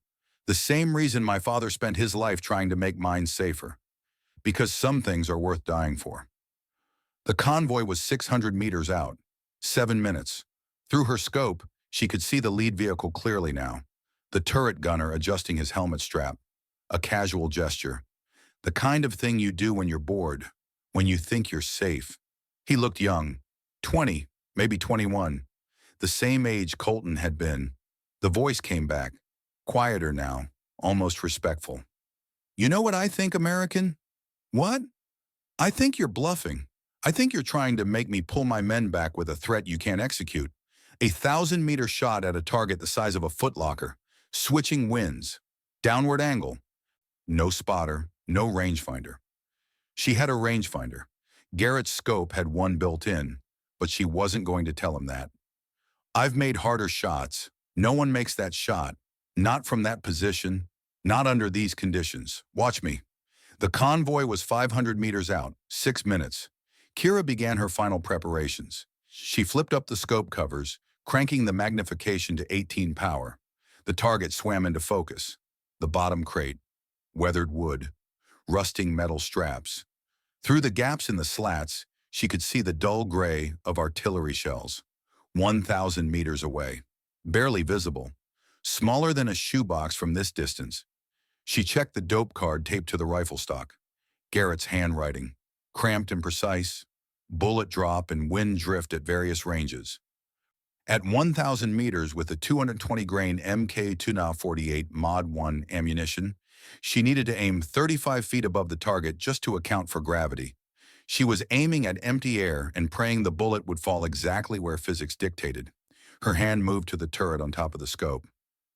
the same reason my father spent his life trying to make mine safer, because some things are worth dying for." The convoy was 600 meters out, 7 minutes. Through her scope, she could see the lead vehicle clearly now, the turret gunner adjusting his helmet strap, a casual gesture, the kind of thing you do when you're bored, when you think you're safe. He looked young, 20, maybe 21, the same age Colton had been. The voice came back, quieter now, almost respectful. "You know what I think, American?" "What?" "I think you're bluffing. I think you're trying to make me pull my men back with a threat you can't execute. A 1,000-meter shot at a target the size of a footlocker, switching winds, downward angle, no spotter, no rangefinder." She had a rangefinder. Garrett's scope had one built in, but she wasn't going to tell him that. "I've made harder shots. No one makes that shot. Not from that position. Not under these conditions. Watch me." The convoy was 500 meters out, 6 minutes. Kira began her final preparations. She flipped up the scope covers, cranking the magnification to 18 power. The target swam into focus. The bottom crate. Weathered wood. Rusting metal straps. Through the gaps in the slats, she could see the dull gray of artillery shells. 1,000 meters away. Barely visible. Smaller than a shoebox from this distance. She checked the dope card taped to the rifle stock. Garrett's handwriting. Cramped and precise. Bullet drop and wind drift at various ranges. At 1,000 meters with the 220 grain MK2Na48 Mod 1 ammunition, she needed to aim 35 feet above the target just to account for gravity. She was aiming at empty air and praying the bullet would fall exactly where physics dictated. Her hand moved to the turret on top of the scope,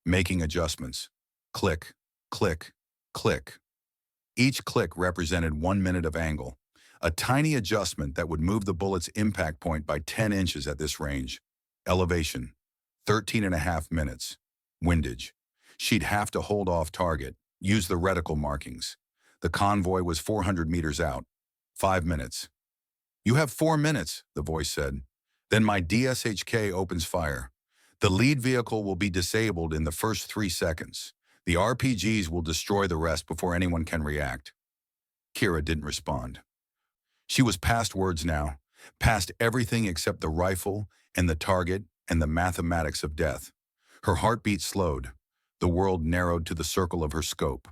making adjustments. Click, click, click. Each click represented 1 minute of angle, a tiny adjustment that would move the bullet's impact point by 10 inches at this range. Elevation, 13.5 minutes. Windage. She'd have to hold off target, use the reticle markings. The convoy was 400 meters out. 5 minutes. "You have 4 minutes, the voice said. "Then my DSHK opens fire. The lead vehicle will be disabled in the first 3 seconds. The RPGs will destroy the rest before anyone can react." Kira didn't respond. She was past words now, past everything except the rifle and the target and the mathematics of death. Her heartbeat slowed. The world narrowed to the circle of her scope.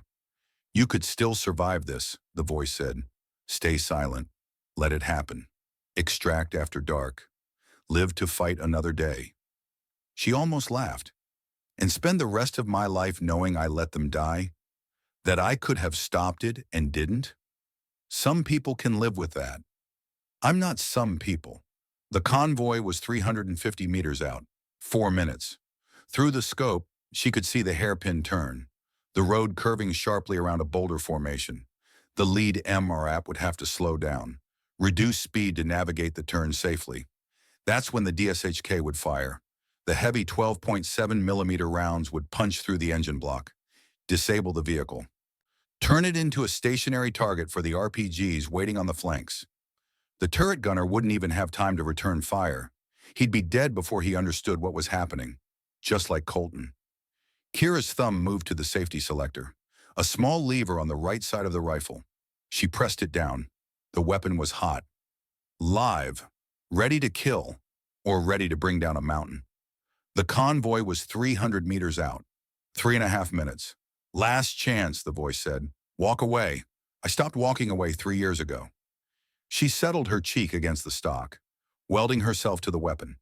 "You could still survive this," the voice said. "Stay silent. Let it happen. Extract after dark. Live to fight another day." She almost laughed. "And spend the rest of my life knowing I let them die? That I could have stopped it and didn't? Some people can live with that. I'm not some people." The convoy was 350 meters out. 4 minutes. Through the scope, she could see the hairpin turn, the road curving sharply around a boulder formation. The lead MRAP would have to slow down, reduce speed to navigate the turn safely. That's when the DSHK would fire. The heavy 12.7 millimeter rounds would punch through the engine block, disable the vehicle, turn it into a stationary target for the RPGs waiting on the flanks. The turret gunner wouldn't even have time to return fire. He'd be dead before he understood what was happening, just like Colton. Kira's thumb moved to the safety selector, a small lever on the right side of the rifle. She pressed it down. The weapon was hot, live, ready to kill, or ready to bring down a mountain. The convoy was 300 meters out. 3.5 minutes. "Last chance," the voice said. "Walk away. I stopped walking away 3 years ago." She settled her cheek against the stock, welding herself to the weapon.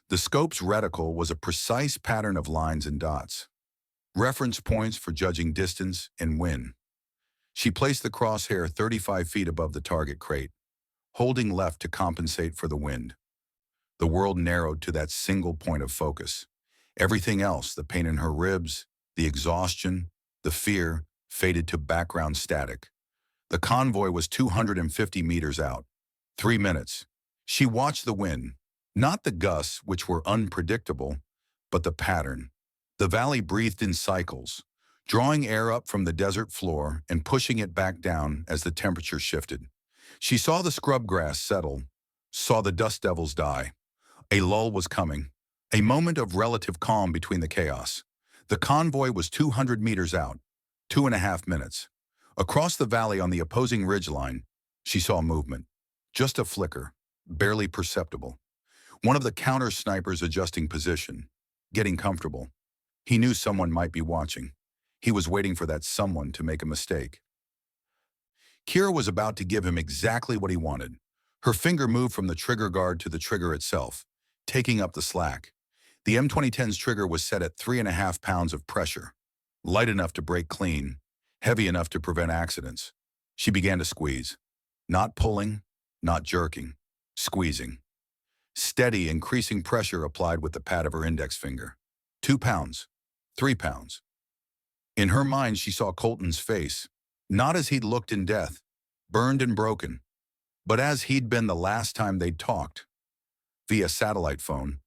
The scope's reticle was a precise pattern of lines and dots, reference points for judging distance and wind. She placed the crosshair 35 feet above the target crate, holding left to compensate for the wind. The world narrowed to that single point of focus. Everything else, the pain in her ribs, the exhaustion, the fear, faded to background static. The convoy was 250 meters out. 3 minutes. She watched the wind, Not the gusts, which were unpredictable, but the pattern. The valley breathed in cycles, drawing air up from the desert floor and pushing it back down as the temperature shifted. She saw the scrub grass settle, saw the dust devils die. A lull was coming, a moment of relative calm between the chaos. The convoy was 200 meters out, 2.5 minutes. Across the valley on the opposing ridgeline, she saw movement. Just a flicker, barely perceptible. One of the counter snipers adjusting position, getting comfortable. He knew someone might be watching. He was waiting for that someone to make a mistake. Kira was about to give him exactly what he wanted. Her finger moved from the trigger guard to the trigger itself, taking up the slack. The M2010's trigger was set at 3.5 pounds of pressure, light enough to break clean, heavy enough to prevent accidents. She began to squeeze. Not pulling, not jerking, squeezing. Steady, increasing pressure applied with the pad of her index finger. 2 pounds, 3 pounds. In her mind, she saw Colton's face, not as he'd looked in death, burned and broken, but as he'd been the last time they'd talked, via satellite phone,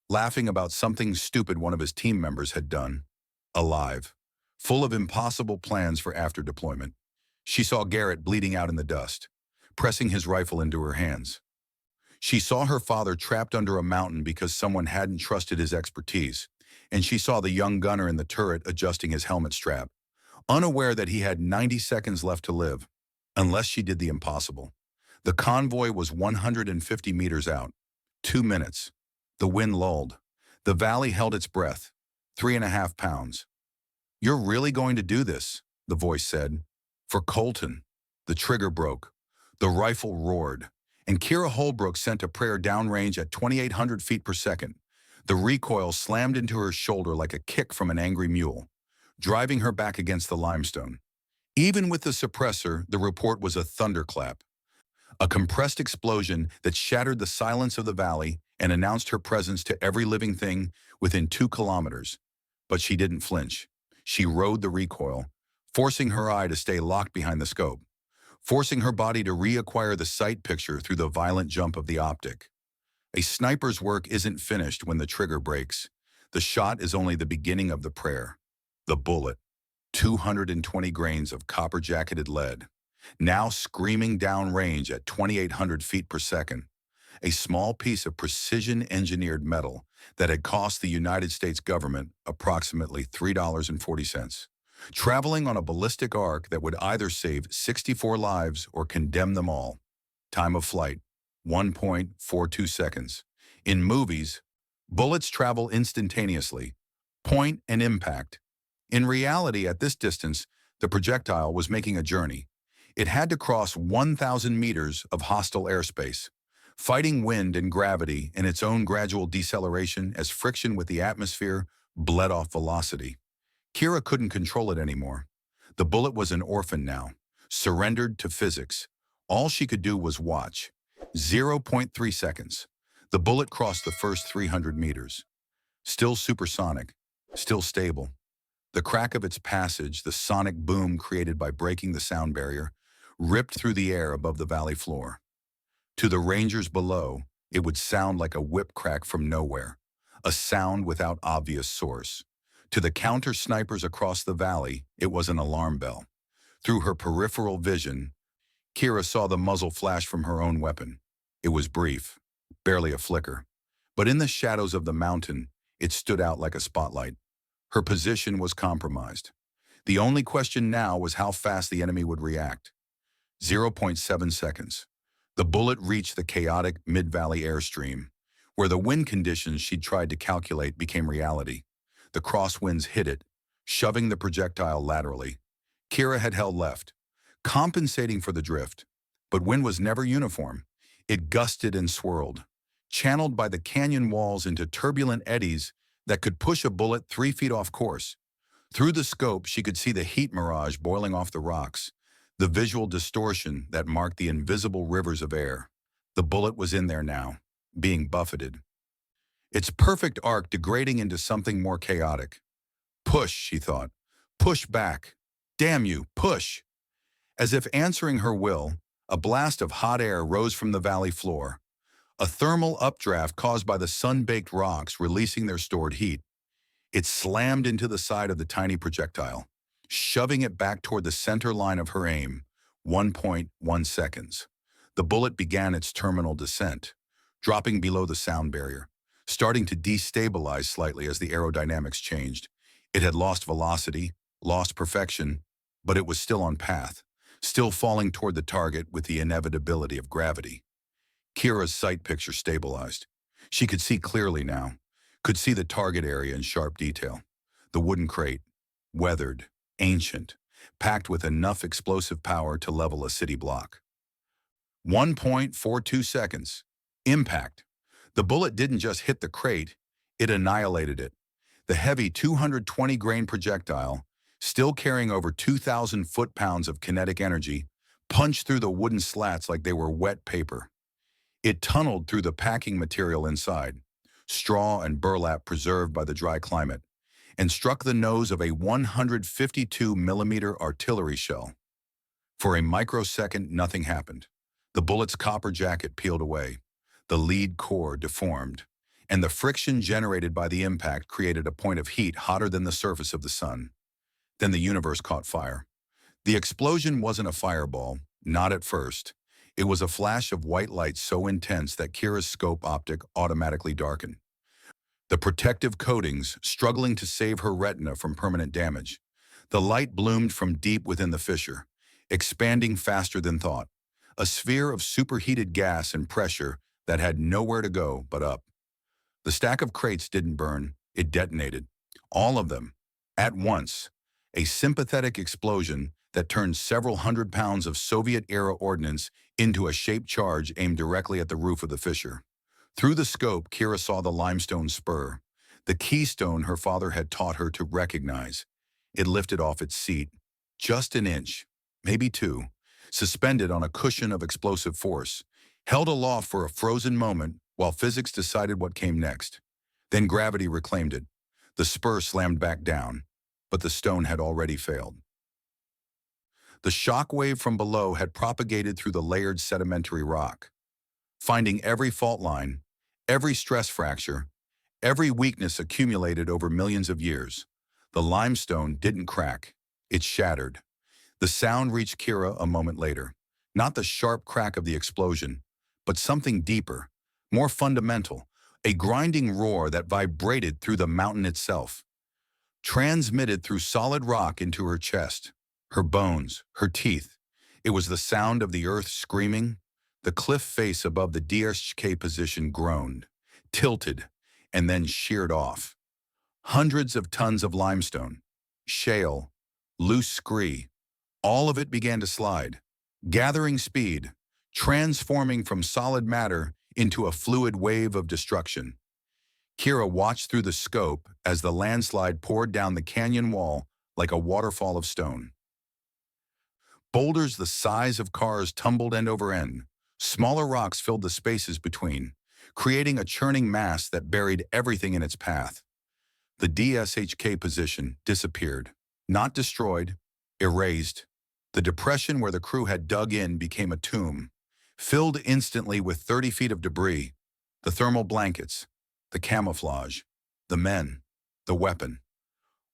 laughing about something stupid one of his team members had done, alive, full of impossible plans for after deployment. She saw Garrett bleeding out in the dust, pressing his rifle into her hands. She saw her father trapped under a mountain because someone hadn't trusted his expertise, and she saw the young gunner in the turret adjusting his helmet strap, unaware that he had 90 seconds left to live, unless she did the impossible. The convoy was 150 meters out. 2 minutes. The wind lulled. The valley held its breath. 3.5 pounds. "You're really going to do this," the voice said. For Colton. The trigger broke. The rifle roared. And Kira Holbrook sent a prayer downrange at 2,800 feet per second. The recoil slammed into her shoulder like a kick from an angry mule, driving her back against the limestone. Even with the suppressor, the report was a thunderclap. A compressed explosion that shattered the silence of the valley and announced her presence to every living thing within 2 kilometers. But she didn't flinch. She rode the recoil, forcing her eye to stay locked behind the scope, forcing her body to reacquire the sight picture through the violent jump of the optic. A sniper's work isn't finished when the trigger breaks. The shot is only the beginning of the prayer. The bullet, 220 grains of copper-jacketed lead, now screaming downrange at 2,800 feet per second. A small piece of precision-engineered metal that had cost the United States government approximately $3.40, traveling on a ballistic arc that would either save 64 lives or condemn them all. Time of flight, 1.42 seconds. In movies, bullets travel instantaneously, point and impact. In reality, at this distance, the projectile was making a journey. It had to cross 1,000 meters of hostile airspace, fighting wind and gravity in its own gradual deceleration as friction with the atmosphere bled off velocity. Kira couldn't control it anymore. The bullet was an orphan now, surrendered to physics. All she could do was watch. 0.3 seconds. The bullet crossed the first 300 meters. Still supersonic, still stable. The crack of its passage, the sonic boom created by breaking the sound barrier, ripped through the air above the valley floor. To the rangers below, it would sound like a whip crack from nowhere, a sound without obvious source. To the counter-snipers across the valley, it was an alarm bell. Through her peripheral vision, Kira saw the muzzle flash from her own weapon. It was brief, barely a flicker. But in the shadows of the mountain, it stood out like a spotlight. Her position was compromised. The only question now was how fast the enemy would react. 0.7 seconds. The bullet reached the chaotic mid-valley airstream, where the wind conditions she'd tried to calculate became reality. The crosswinds hit it, shoving the projectile laterally. Kira had held left, compensating for the drift. But wind was never uniform. It gusted and swirled, channeled by the canyon walls into turbulent eddies that could push a bullet 3 feet off course. Through the scope, she could see the heat mirage boiling off the rocks, the visual distortion that marked the invisible rivers of air. The bullet was in there now, being buffeted. Its perfect arc degrading into something more chaotic. Push, she thought. Push back. Damn you, push. As if answering her will, a blast of hot air rose from the valley floor. a thermal updraft caused by the sun-baked rocks releasing their stored heat. It slammed into the side of the tiny projectile, shoving it back toward the center line of her aim, 1.1 seconds. The bullet began its terminal descent, dropping below the sound barrier, starting to destabilize slightly as the aerodynamics changed. It had lost velocity, lost perfection, but it was still on path, still falling toward the target with the inevitability of gravity. Kira's sight picture stabilized. She could see clearly now, could see the target area in sharp detail. The wooden crate, weathered, ancient, packed with enough explosive power to level a city block. 1.42 seconds. Impact. The bullet didn't just hit the crate, it annihilated it. The heavy 220-grain projectile, still carrying over 2,000 foot-pounds of kinetic energy, punched through the wooden slats like they were wet paper. It tunneled through the packing material inside, straw and burlap preserved by the dry climate, and struck the nose of a 152-millimeter artillery shell. For a microsecond, nothing happened. The bullet's copper jacket peeled away, the lead core deformed, and the friction generated by the impact created a point of heat hotter than the surface of the sun. Then the universe caught fire. The explosion wasn't a fireball, not at first. It was a flash of white light so intense that Kira's scope optic automatically darkened. The protective coatings struggling to save her retina from permanent damage. The light bloomed from deep within the fissure, expanding faster than thought, a sphere of superheated gas and pressure that had nowhere to go but up. The stack of crates didn't burn, it detonated. All of them, at once, a sympathetic explosion that turned several hundred pounds of Soviet-era ordnance into a shaped charge aimed directly at the roof of the fissure. Through the scope, Kira saw the limestone spur, the keystone her father had taught her to recognize. It lifted off its seat, just an inch, maybe two, suspended on a cushion of explosive force, held aloft for a frozen moment while physics decided what came next. Then gravity reclaimed it. The spur slammed back down, but the stone had already failed. The shock wave from below had propagated through the layered sedimentary rock, finding every fault line, every stress fracture, every weakness accumulated over millions of years. The limestone didn't crack, it shattered. The sound reached Kira a moment later, not the sharp crack of the explosion, but something deeper, more fundamental, a grinding roar that vibrated through the mountain itself, transmitted through solid rock into her chest, her bones, her teeth. It was the sound of the earth screaming. The cliff face above the DSHK position groaned, tilted, and then sheared off. Hundreds of tons of limestone, shale, loose scree, all of it began to slide, gathering speed, transforming from solid matter into a fluid wave of destruction. Kira watched through the scope as the landslide poured down the canyon wall like a waterfall of stone. Boulders the size of cars tumbled end over end. Smaller rocks filled the spaces between, creating a churning mass that buried everything in its path. The DSHK position disappeared, not destroyed, erased. The depression where the crew had dug in became a tomb, filled instantly with 30 feet of debris, the thermal blankets, the camouflage, the men, the weapon.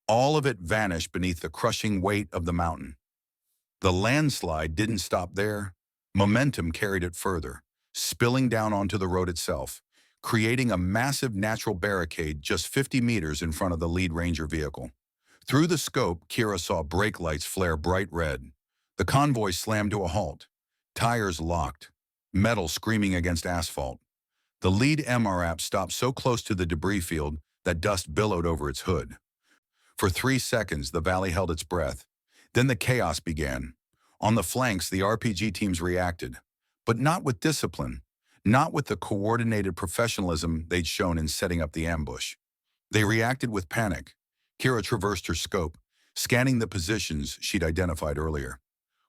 All of it vanished beneath the crushing weight of the mountain. The landslide didn't stop there. Momentum carried it further, spilling down onto the road itself, creating a massive natural barricade just 50 meters in front of the lead Ranger vehicle. Through the scope, Kira saw brake lights flare bright red. The convoy slammed to a halt, tires locked, metal screaming against asphalt. The lead MRAP stopped so close to the debris field that dust billowed over its hood. For 3 seconds, the valley held its breath. Then the chaos began. On the flanks, the RPG teams reacted, but not with discipline, not with the coordinated professionalism they'd shown in setting up the ambush. They reacted with panic. Kira traversed her scope, scanning the positions she'd identified earlier.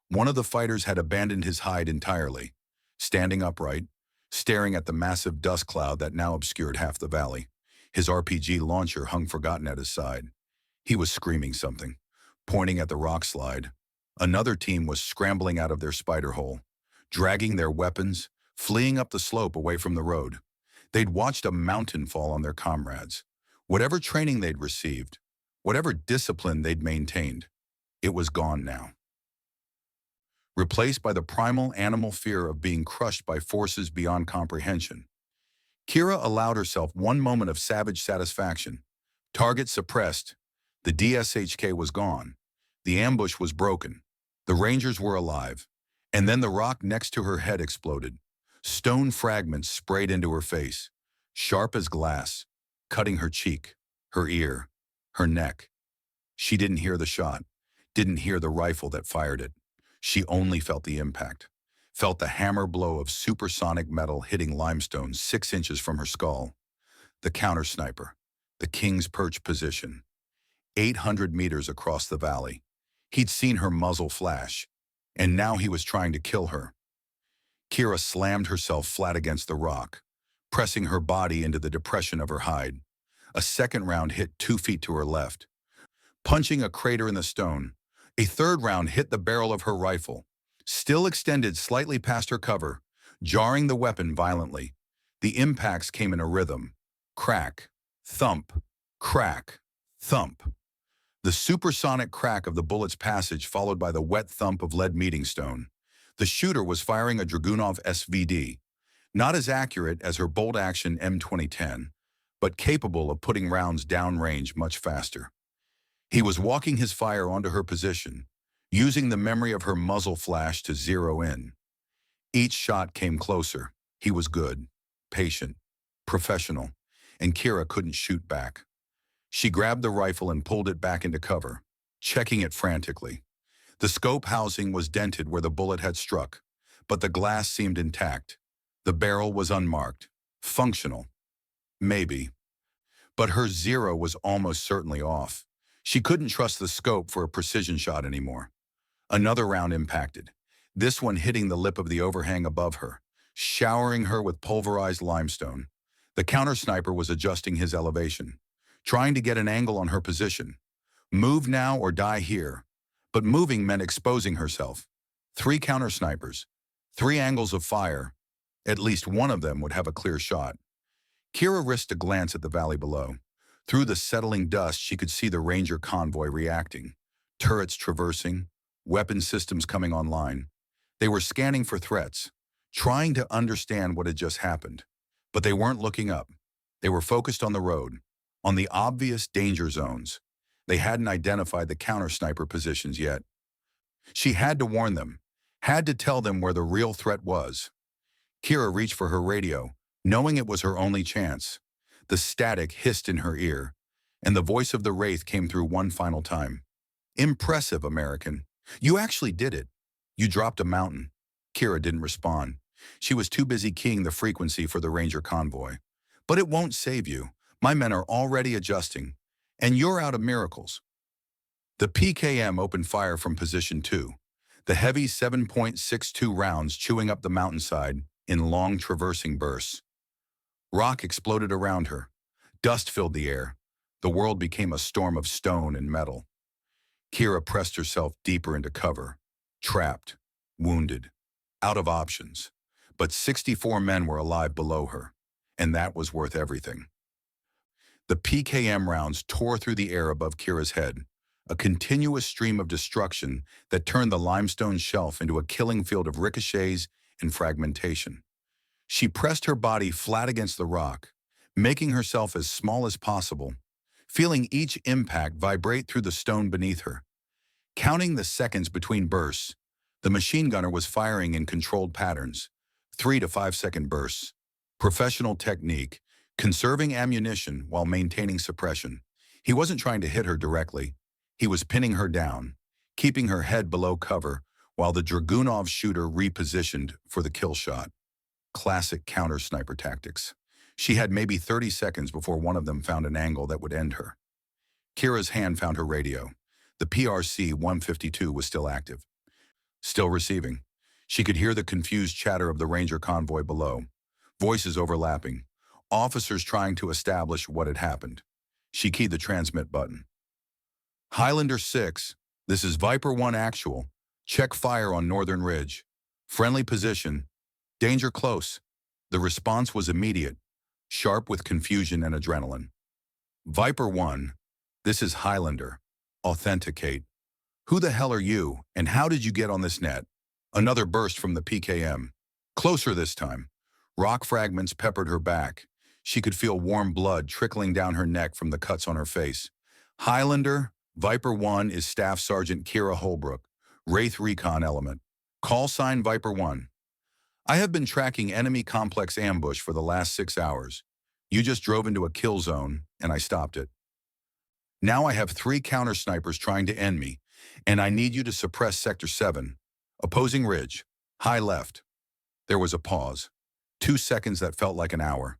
One of the fighters had abandoned his hide entirely, standing upright, staring at the massive dust cloud that now obscured half the valley. His RPG launcher hung forgotten at his side. He was screaming something, pointing at the rock slide. Another team was scrambling out of their spider hole, dragging their weapons, fleeing up the slope away from the road. They'd watched a mountain fall on their comrades. Whatever training they'd received, whatever discipline they'd maintained, it was gone now. Replaced by the primal animal fear of being crushed by forces beyond comprehension. Kira allowed herself one moment of savage satisfaction. Target suppressed. The DSHK was gone. The ambush was broken. The Rangers were alive. And then the rock next to her head exploded. Stone fragments sprayed into her face, sharp as glass, cutting her cheek, her ear, her neck. She didn't hear the shot, didn't hear the rifle that fired it. She only felt the impact, felt the hammer blow of supersonic metal hitting limestone 6 inches from her skull. The counter sniper, the King's Perch position, 800 meters across the valley. He'd seen her muzzle flash, and now he was trying to kill her. Kira slammed herself flat against the rock, pressing her body into the depression of her hide. A second round hit 2 feet to her left, punching a crater in the stone. A third round hit the barrel of her rifle, still extended slightly past her cover, jarring the weapon violently. The impacts came in a rhythm. Crack, thump, crack, thump. The supersonic crack of the bullet's passage followed by the wet thump of lead meeting stone. The shooter was firing a Dragunov SVD, not as accurate as her bolt-action M2010, but capable of putting rounds downrange much faster. He was walking his fire onto her position, using the memory of her muzzle flash to zero in. Each shot came closer. He was good, patient, professional, and Kira couldn't shoot back. She grabbed the rifle and pulled it back into cover, checking it frantically. The scope housing was dented where the bullet had struck, but the glass seemed intact. The barrel was unmarked, functional. Maybe. But her zero was almost certainly off. She couldn't trust the scope for a precision shot anymore. Another round impacted, this one hitting the lip of the overhang above her, showering her with pulverized limestone. The counter-sniper was adjusting his elevation, trying to get an angle on her position. Move now or die here. But moving meant exposing herself. 3 counter-snipers, 3 angles of fire. At least one of them would have a clear shot. Kira risked a glance at the valley below. Through the settling dust, she could see the Ranger convoy reacting. Turrets traversing, weapon systems coming online. They were scanning for threats, trying to understand what had just happened. But they weren't looking up. They were focused on the road, on the obvious danger zones. They hadn't identified the counter-sniper positions yet. She had to warn them, had to tell them where the real threat was. Kira reached for her radio, knowing it was her only chance. The static hissed in her ear, and the voice of the Wraith came through one final time. Impressive, American. You actually did it. You dropped a mountain. Kira didn't respond. She was too busy keying the frequency for the Ranger convoy. But it won't save you. My men are already adjusting. And you're out of miracles. The PKM opened fire from position 2, the heavy 7.62 rounds chewing up the mountainside in long traversing bursts. Rock exploded around her. Dust filled the air. The world became a storm of stone and metal. Kira pressed herself deeper into cover, trapped, wounded, out of options. But 64 men were alive below her, and that was worth everything. The PKM rounds tore through the air above Kira's head, a continuous stream of destruction that turned the limestone shelf into a killing field of ricochets and fragmentation. She pressed her body flat against the rock, making herself as small as possible, feeling each impact vibrate through the stone beneath her. Counting the seconds between bursts, the machine gunner was firing in controlled patterns, 3 to 5 second bursts. Professional technique, conserving ammunition while maintaining suppression. He wasn't trying to hit her directly. He was pinning her down, keeping her head below cover while the Dragunov shooter repositioned for the kill shot. Classic counter-sniper tactics. She had maybe 30 seconds before one of them found an angle that would end her. Kira's hand found her radio. The PRC-152 was still active. Still receiving. She could hear the confused chatter of the Ranger convoy below. Voices overlapping. Officers trying to establish what had happened. She keyed the transmit button. Highlander 6, this is Viper 1 actual. Check fire on Northern Ridge. Friendly position. Danger close. The response was immediate, sharp with confusion and adrenaline. Viper 1, this is Highlander. Authenticate. Who the hell are you, and how did you get on this net? Another burst from the PKM. Closer this time. Rock fragments peppered her back. She could feel warm blood trickling down her neck from the cuts on her face. Highlander, Viper 1 is Staff Sergeant Kira Holbrook, Wraith Recon Element. Call sign Viper 1. I have been tracking enemy complex ambush for the last 6 hours. You just drove into a kill zone, and I stopped it. Now I have 3 counter snipers trying to end me, and I need you to suppress Sector 7. Opposing ridge. High left. There was a pause. 2 seconds that felt like an hour.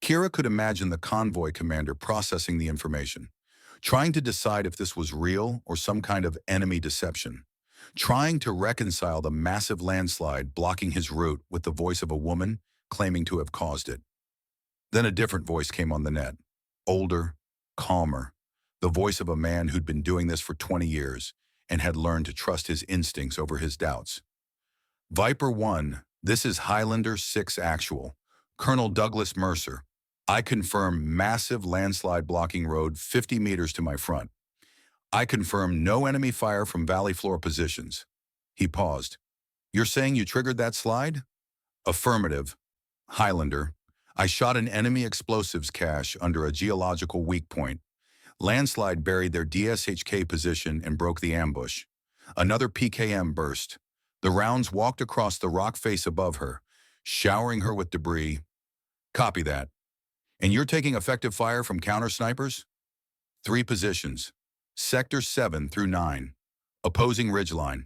Kira could imagine the convoy commander processing the information, trying to decide if this was real or some kind of enemy deception, trying to reconcile the massive landslide blocking his route with the voice of a woman claiming to have caused it. Then a different voice came on the net, older, calmer, the voice of a man who'd been doing this for 20 years and had learned to trust his instincts over his doubts. Viper 1, this is Highlander 6 Actual. Colonel Douglas Mercer. I confirm massive landslide blocking road 50 meters to my front. I confirm no enemy fire from valley floor positions. He paused. You're saying you triggered that slide? Affirmative. Highlander. I shot an enemy explosives cache under a geological weak point. Landslide buried their DSHK position and broke the ambush. Another PKM burst. The rounds walked across the rock face above her, showering her with debris. Copy that. And you're taking effective fire from counter snipers? 3 positions. Sector 7 through 9. Opposing ridgeline.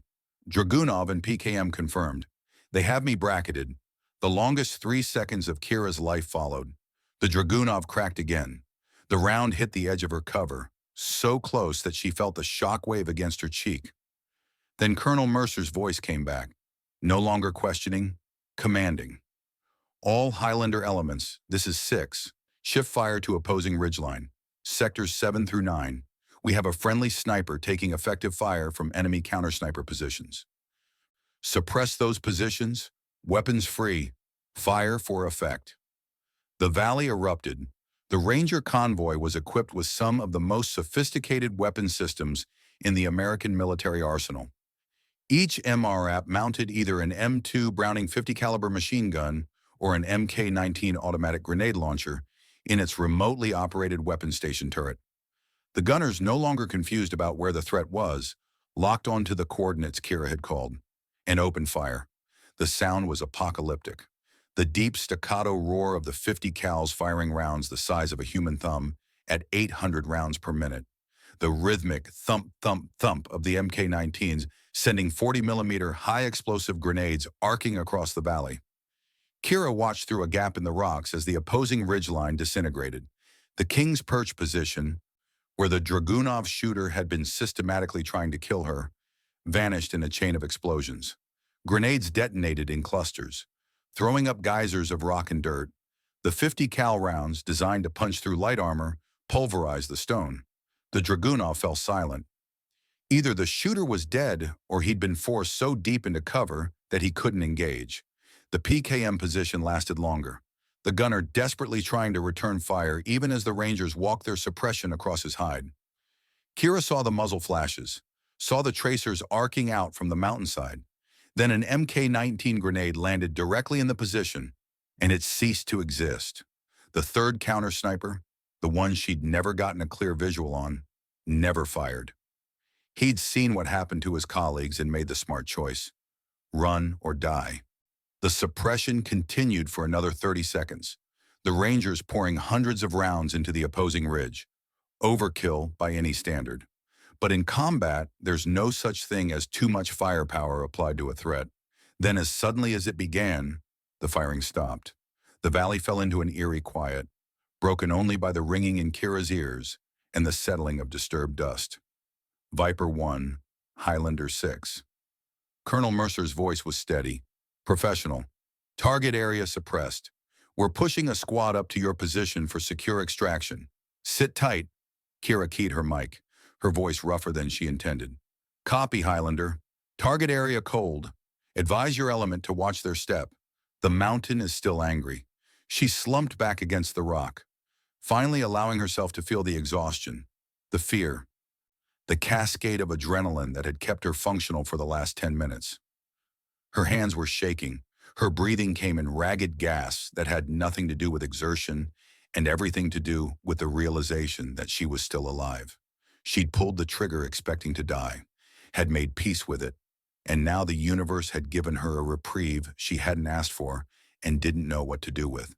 Dragunov and PKM confirmed. They have me bracketed. The longest 3 seconds of Kira's life followed. The Dragunov cracked again. The round hit the edge of her cover, so close that she felt the shock wave against her cheek. Then Colonel Mercer's voice came back, no longer questioning, commanding. All Highlander elements, this is 6, shift fire to opposing ridgeline. Sectors 7 through 9, we have a friendly sniper taking effective fire from enemy counter-sniper positions. Suppress those positions, weapons free, fire for effect. The valley erupted. The Ranger convoy was equipped with some of the most sophisticated weapon systems in the American military arsenal. Each MRAP mounted either an M2 Browning 50 caliber machine gun or an Mk-19 automatic grenade launcher in its remotely operated weapon station turret. The gunners, no longer confused about where the threat was, locked onto the coordinates Kira had called and opened fire. The sound was apocalyptic. The deep staccato roar of the 50 cals firing rounds the size of a human thumb at 800 rounds per minute. The rhythmic thump, thump, thump of the Mk-19s sending 40mm high-explosive grenades arcing across the valley. Kira watched through a gap in the rocks as the opposing ridgeline disintegrated. The King's Perch position, where the Dragunov shooter had been systematically trying to kill her, vanished in a chain of explosions. Grenades detonated in clusters, throwing up geysers of rock and dirt. The 50 cal rounds, designed to punch through light armor, pulverized the stone. The Dragunov fell silent. Either the shooter was dead or he'd been forced so deep into cover that he couldn't engage. The PKM position lasted longer, the gunner desperately trying to return fire even as the Rangers walked their suppression across his hide. Kira saw the muzzle flashes, saw the tracers arcing out from the mountainside. Then an Mk-19 grenade landed directly in the position, and it ceased to exist. The third counter sniper, the one she'd never gotten a clear visual on, never fired. He'd seen what happened to his colleagues and made the smart choice. Run or die. The suppression continued for another 30 seconds, the Rangers pouring hundreds of rounds into the opposing ridge. Overkill by any standard. But in combat, there's no such thing as too much firepower applied to a threat. Then as suddenly as it began, the firing stopped. The valley fell into an eerie quiet, broken only by the ringing in Kira's ears and the settling of disturbed dust. Viper 1, Highlander 6. Colonel Mercer's voice was steady, professional. Target area suppressed. We're pushing a squad up to your position for secure extraction. Sit tight. Kira keyed her mic, her voice rougher than she intended. Copy, Highlander. Target area cold. Advise your element to watch their step. The mountain is still angry. She slumped back against the rock, finally allowing herself to feel the exhaustion, the fear, the cascade of adrenaline that had kept her functional for the last 10 minutes. Her hands were shaking. Her breathing came in ragged gasps that had nothing to do with exertion and everything to do with the realization that she was still alive. She'd pulled the trigger expecting to die, had made peace with it, and now the universe had given her a reprieve she hadn't asked for and didn't know what to do with.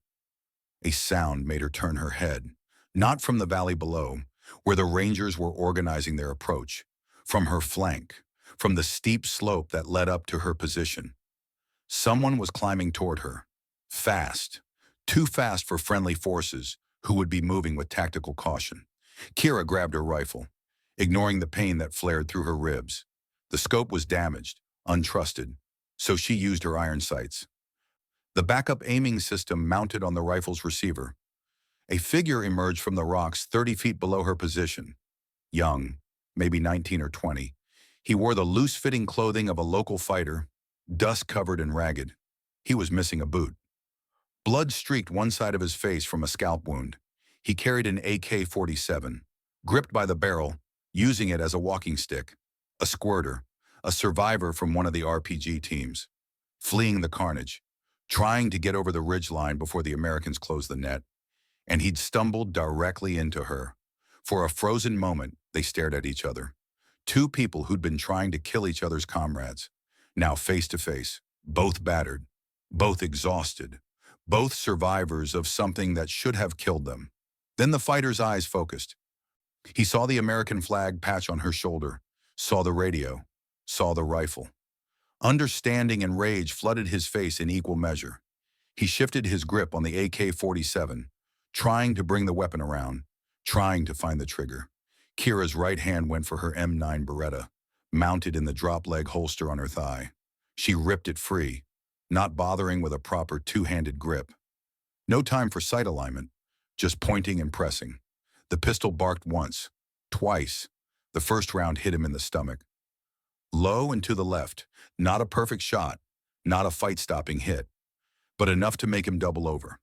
A sound made her turn her head, not from the valley below, where the Rangers were organizing their approach, from her flank, from the steep slope that led up to her position. Someone was climbing toward her, fast, too fast for friendly forces who would be moving with tactical caution. Kira grabbed her rifle, ignoring the pain that flared through her ribs. The scope was damaged, untrusted, so she used her iron sights. The backup aiming system mounted on the rifle's receiver. A figure emerged from the rocks 30 feet below her position. Young, maybe 19 or 20. He wore the loose-fitting clothing of a local fighter, dust-covered and ragged. He was missing a boot. Blood streaked one side of his face from a scalp wound. He carried an AK-47, gripped by the barrel, using it as a walking stick. A squirter, a survivor from one of the RPG teams, fleeing the carnage, trying to get over the ridgeline before the Americans closed the net. And he'd stumbled directly into her. For a frozen moment, they stared at each other. Two people who'd been trying to kill each other's comrades, now face to face, both battered, both exhausted, both survivors of something that should have killed them. Then the fighter's eyes focused. He saw the American flag patch on her shoulder, saw the radio, saw the rifle. Understanding and rage flooded his face in equal measure. He shifted his grip on the AK-47, trying to bring the weapon around, trying to find the trigger. Kira's right hand went for her M9 Beretta, mounted in the drop-leg holster on her thigh. She ripped it free, not bothering with a proper two-handed grip. No time for sight alignment, just pointing and pressing. The pistol barked once, twice. The first round hit him in the stomach. Low and to the left, not a perfect shot, not a fight-stopping hit, but enough to make him double over.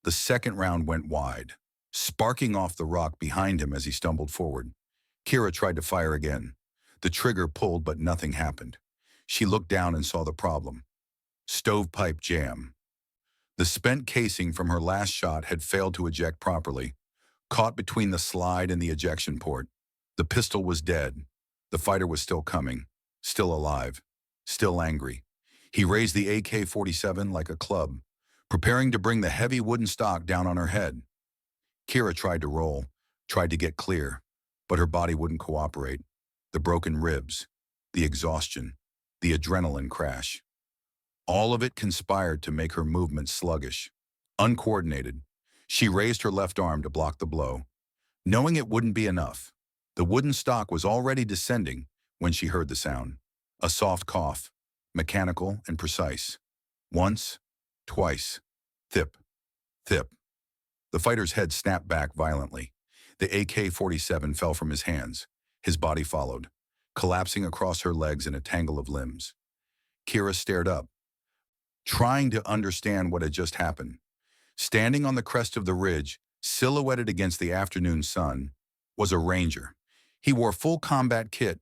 The second round went wide, sparking off the rock behind him as he stumbled forward. Kira tried to fire again. The trigger pulled, but nothing happened. She looked down and saw the problem. Stovepipe jam. The spent casing from her last shot had failed to eject properly, caught between the slide and the ejection port. The pistol was dead. The fighter was still coming, still alive, still angry. He raised the AK-47 like a club, preparing to bring the heavy wooden stock down on her head. Kira tried to roll, tried to get clear, but her body wouldn't cooperate. The broken ribs, the exhaustion, the adrenaline crash. All of it conspired to make her movement sluggish, uncoordinated. She raised her left arm to block the blow, knowing it wouldn't be enough. The wooden stock was already descending when she heard the sound. A soft cough, mechanical and precise. Once, twice. Thip, thip. The fighter's head snapped back violently. The AK-47 fell from his hands. His body followed, collapsing across her legs in a tangle of limbs. Kira stared up, trying to understand what had just happened. Standing on the crest of the ridge, silhouetted against the afternoon sun, was a ranger. He wore full combat kit,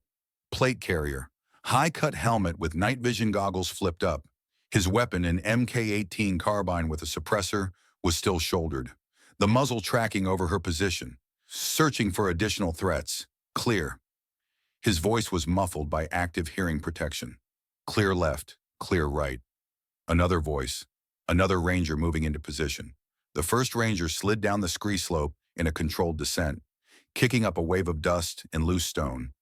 plate carrier, high-cut helmet with night vision goggles flipped up. His weapon, an MK-18 carbine with a suppressor, was still shouldered, the muzzle tracking over her position, searching for additional threats. Clear. His voice was muffled by active hearing protection. Clear left, clear right. Another voice, another ranger moving into position. The first ranger slid down the scree slope in a controlled descent, kicking up a wave of dust and loose stone.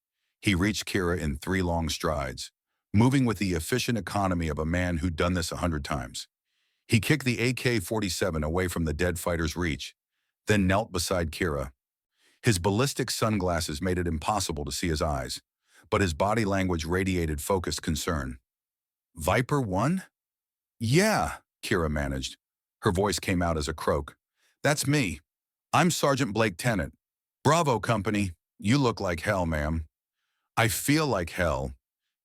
He reached Kira in 3 long strides, moving with the efficient economy of a man who'd done this 100 times. He kicked the AK-47 away from the dead fighter's reach, then knelt beside Kira. His ballistic sunglasses made it impossible to see his eyes, but his body language radiated focused concern. Viper 1? Yeah, Kira managed. Her voice came out as a croak. That's me. I'm Sergeant Blake Tennant. Bravo Company. You look like hell, ma'am. I feel like hell.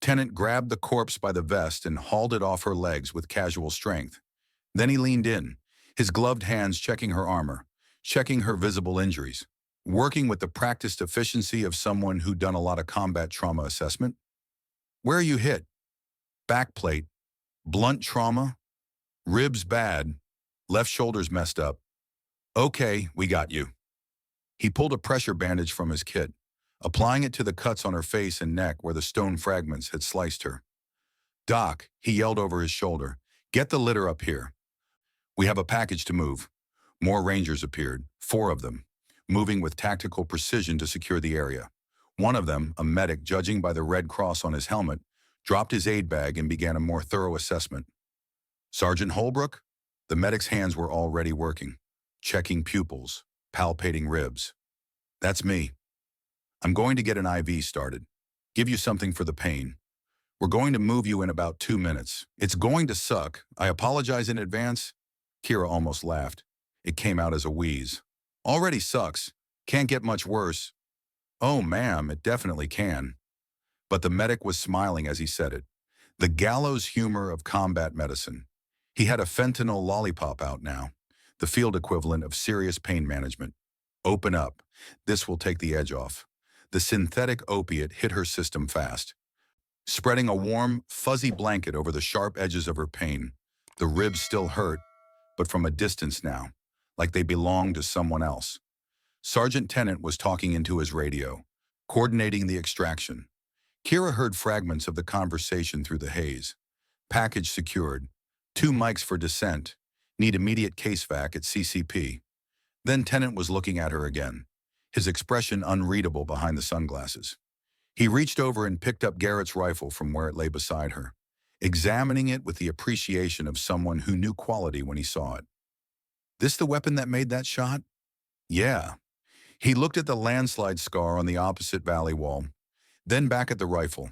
Tennant grabbed the corpse by the vest and hauled it off her legs with casual strength. Then he leaned in, his gloved hands checking her armor, checking her visible injuries, working with the practiced efficiency of someone who'd done a lot of combat trauma assessment. Where are you hit? Back plate, blunt trauma, ribs bad, left shoulder's messed up. Okay, we got you. He pulled a pressure bandage from his kit, applying it to the cuts on her face and neck where the stone fragments had sliced her. Doc, he yelled over his shoulder, get the litter up here. We have a package to move. More Rangers appeared, 4 of them, moving with tactical precision to secure the area. One of them, a medic judging by the red cross on his helmet, dropped his aid bag and began a more thorough assessment. Sergeant Holbrook? The medic's hands were already working, checking pupils, palpating ribs. That's me. I'm going to get an IV started. Give you something for the pain. We're going to move you in about 2 minutes. It's going to suck. I apologize in advance. Kira almost laughed. It came out as a wheeze. Already sucks. Can't get much worse. Oh, ma'am, it definitely can. But the medic was smiling as he said it. The gallows humor of combat medicine. He had a fentanyl lollipop out now, the field equivalent of serious pain management. Open up. This will take the edge off. The synthetic opiate hit her system fast, spreading a warm, fuzzy blanket over the sharp edges of her pain. The ribs still hurt, but from a distance now, like they belonged to someone else. Sergeant Tennant was talking into his radio, coordinating the extraction. Kira heard fragments of the conversation through the haze. Package secured. 2 mics for descent. Need immediate case vac at CCP. Then Tennant was looking at her again, his expression unreadable behind the sunglasses. He reached over and picked up Garrett's rifle from where it lay beside her, examining it with the appreciation of someone who knew quality when he saw it. This the weapon that made that shot? Yeah. He looked at the landslide scar on the opposite valley wall, then back at the rifle,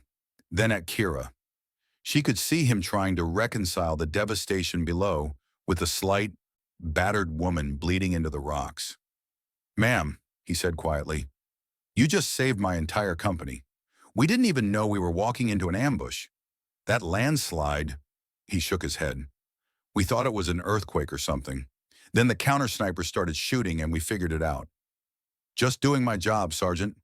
then at Kira. She could see him trying to reconcile the devastation below with the slight, battered woman bleeding into the rocks. Ma'am, he said quietly, you just saved my entire company. We didn't even know we were walking into an ambush. That landslide, he shook his head. We thought it was an earthquake or something. Then the counter-sniper started shooting and we figured it out. Just doing my job, Sergeant.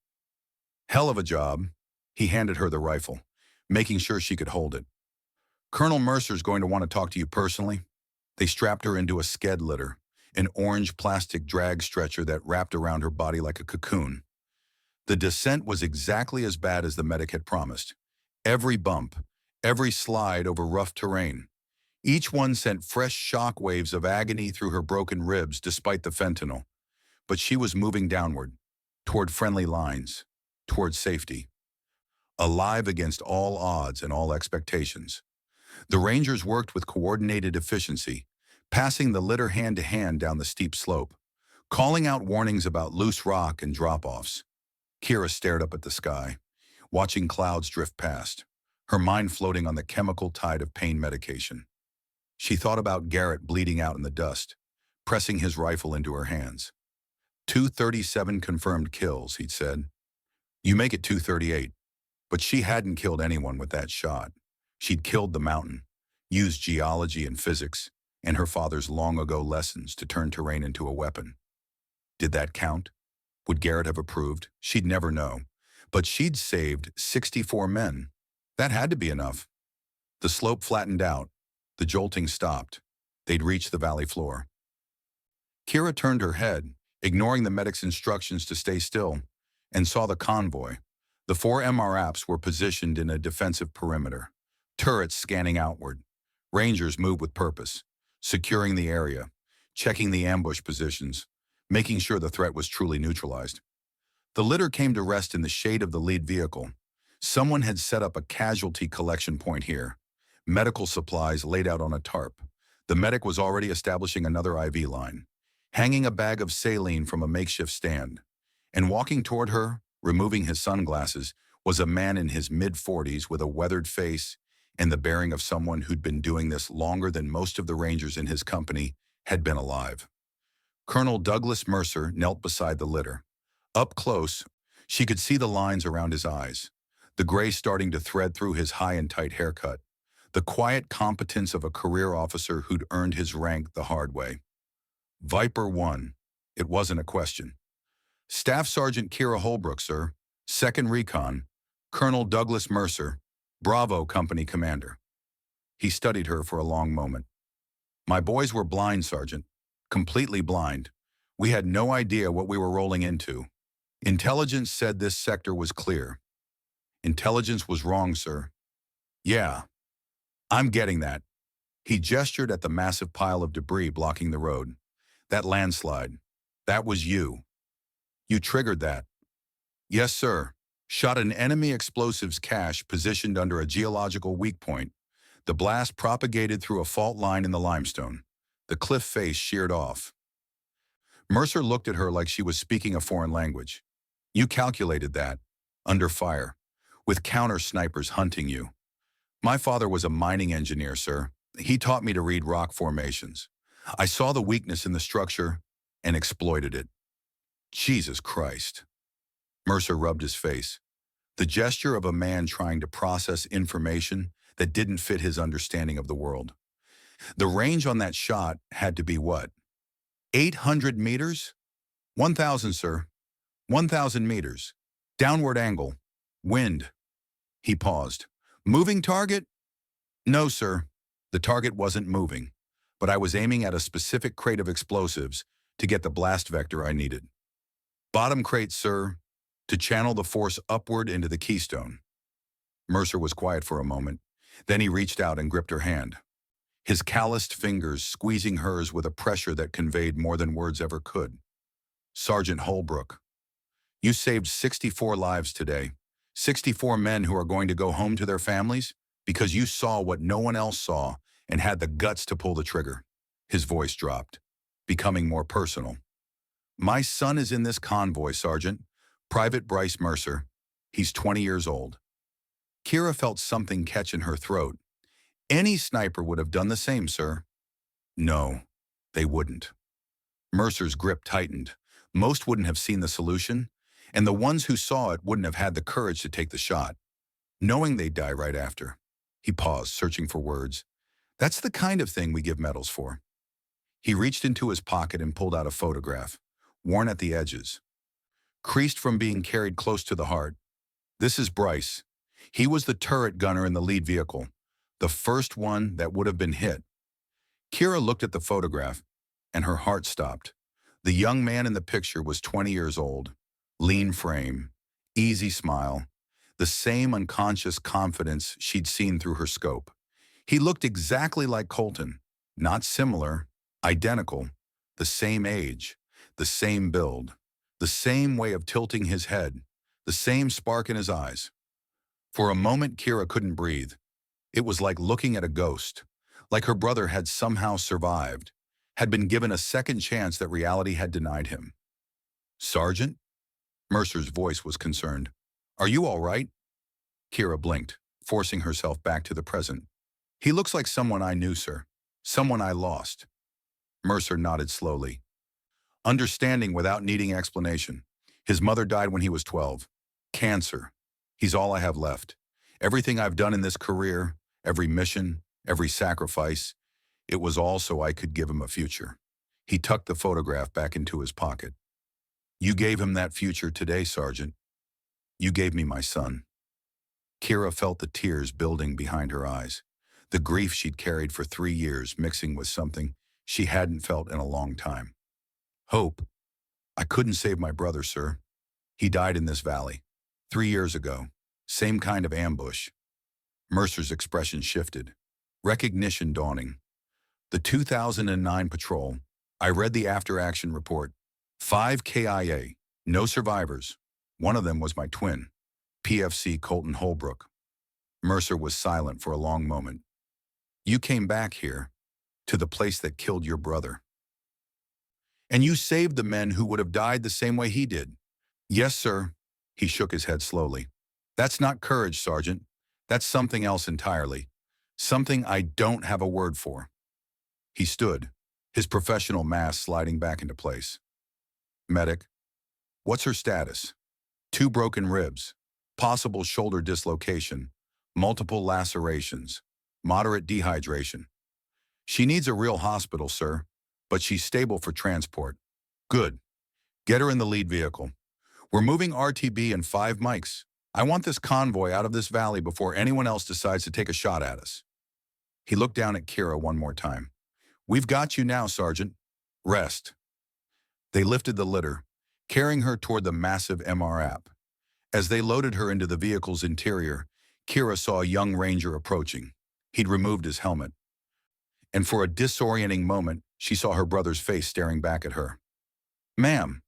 Hell of a job. He handed her the rifle, making sure she could hold it. Colonel Mercer's going to want to talk to you personally. They strapped her into a sked litter, an orange plastic drag stretcher that wrapped around her body like a cocoon. The descent was exactly as bad as the medic had promised. Every bump, every slide over rough terrain. Each one sent fresh shock waves of agony through her broken ribs despite the fentanyl. But she was moving downward, toward friendly lines, toward safety. Alive against all odds and all expectations. The Rangers worked with coordinated efficiency, passing the litter hand to hand down the steep slope, calling out warnings about loose rock and drop-offs. Kira stared up at the sky, watching clouds drift past, her mind floating on the chemical tide of pain medication. She thought about Garrett bleeding out in the dust, pressing his rifle into her hands. 237 confirmed kills, he'd said. You make it 238. But she hadn't killed anyone with that shot. She'd killed the mountain, used geology and physics, and her father's long-ago lessons to turn terrain into a weapon. Did that count? Would Garrett have approved? She'd never know. But she'd saved 64 men. That had to be enough. The slope flattened out. The jolting stopped. They'd reached the valley floor. Kira turned her head, ignoring the medic's instructions to stay still, and saw the convoy. The 4 MRAPs were positioned in a defensive perimeter, turrets scanning outward. Rangers moved with purpose, securing the area, checking the ambush positions, making sure the threat was truly neutralized. The litter came to rest in the shade of the lead vehicle. Someone had set up a casualty collection point here, medical supplies laid out on a tarp. The medic was already establishing another IV line, hanging a bag of saline from a makeshift stand. And walking toward her, removing his sunglasses, was a man in his mid-40s with a weathered face and the bearing of someone who'd been doing this longer than most of the Rangers in his company had been alive. Colonel Douglas Mercer knelt beside the litter. Up close, she could see the lines around his eyes, the gray starting to thread through his high and tight haircut, The quiet competence of a career officer who'd earned his rank the hard way. Viper 1. It wasn't a question. Staff Sergeant Kira Holbrook, sir. 2nd Recon. Colonel Douglas Mercer. Bravo Company Commander. He studied her for a long moment. My boys were blind, Sergeant. Completely blind. We had no idea what we were rolling into. Intelligence said this sector was clear. Intelligence was wrong, sir. Yeah, I'm getting that. He gestured at the massive pile of debris blocking the road. That landslide. That was you. You triggered that. Yes, sir. Shot an enemy explosives cache positioned under a geological weak point. The blast propagated through a fault line in the limestone. The cliff face sheared off. Mercer looked at her like she was speaking a foreign language. You calculated that. Under fire. With counter-snipers hunting you. My father was a mining engineer, sir. He taught me to read rock formations. I saw the weakness in the structure and exploited it. Jesus Christ. Mercer rubbed his face. The gesture of a man trying to process information that didn't fit his understanding of the world. The range on that shot had to be what? 800 meters? 1,000, sir. 1,000 meters. Downward angle. Wind. He paused. Moving target? No, sir. The target wasn't moving, but I was aiming at a specific crate of explosives to get the blast vector I needed. Bottom crate, sir, to channel the force upward into the keystone. Mercer was quiet for a moment. Then he reached out and gripped her hand. His calloused fingers squeezing hers with a pressure that conveyed more than words ever could. Sergeant Holbrook, you saved 64 lives today. 64 men who are going to go home to their families because you saw what no one else saw and had the guts to pull the trigger. His voice dropped, becoming more personal. My son is in this convoy, Sergeant. Private Bryce Mercer. He's 20 years old. Kira felt something catch in her throat. Any sniper would have done the same, sir. No, they wouldn't. Mercer's grip tightened. Most wouldn't have seen the solution, and the ones who saw it wouldn't have had the courage to take the shot, knowing they'd die right after. He paused, searching for words. That's the kind of thing we give medals for. He reached into his pocket and pulled out a photograph, worn at the edges, creased from being carried close to the heart. This is Bryce. He was the turret gunner in the lead vehicle, the first one that would have been hit. Kira looked at the photograph, and her heart stopped. The young man in the picture was 20 years old, lean frame, easy smile, the same unconscious confidence she'd seen through her scope. He looked exactly like Colton, not similar, identical, the same age, the same build, the same way of tilting his head, the same spark in his eyes. For a moment, Kira couldn't breathe. It was like looking at a ghost, like her brother had somehow survived, had been given a second chance that reality had denied him. Sergeant? Mercer's voice was concerned. Are you all right? Kira blinked, forcing herself back to the present. He looks like someone I knew, sir. Someone I lost. Mercer nodded slowly, understanding without needing explanation. His mother died when he was 12. Cancer. He's all I have left. Everything I've done in this career, every mission, every sacrifice, it was all so I could give him a future. He tucked the photograph back into his pocket. You gave him that future today, Sergeant. You gave me my son. Kira felt the tears building behind her eyes, the grief she'd carried for 3 years mixing with something she hadn't felt in a long time. Hope. I couldn't save my brother, sir. He died in this valley. 3 years ago. Same kind of ambush. Mercer's expression shifted. Recognition dawning. The 2009 patrol. I read the after-action report. 5 KIA. No survivors. One of them was my twin. PFC Colton Holbrook. Mercer was silent for a long moment. You came back here, to the place that killed your brother. And you saved the men who would have died the same way he did. Yes, sir. He shook his head slowly. That's not courage, Sergeant. That's something else entirely. Something I don't have a word for. He stood, his professional mask sliding back into place. Medic. What's her status? 2 broken ribs, possible shoulder dislocation, multiple lacerations. moderate dehydration. She needs a real hospital, sir, but she's stable for transport. Good. Get her in the lead vehicle. We're moving RTB and 5 mics. I want this convoy out of this valley before anyone else decides to take a shot at us. He looked down at Kira one more time. We've got you now, Sergeant. Rest. They lifted the litter, carrying her toward the massive MR app. As they loaded her into the vehicle's interior, Kira saw a young ranger approaching. He'd removed his helmet. And for a disorienting moment, she saw her brother's face staring back at her. Ma'am.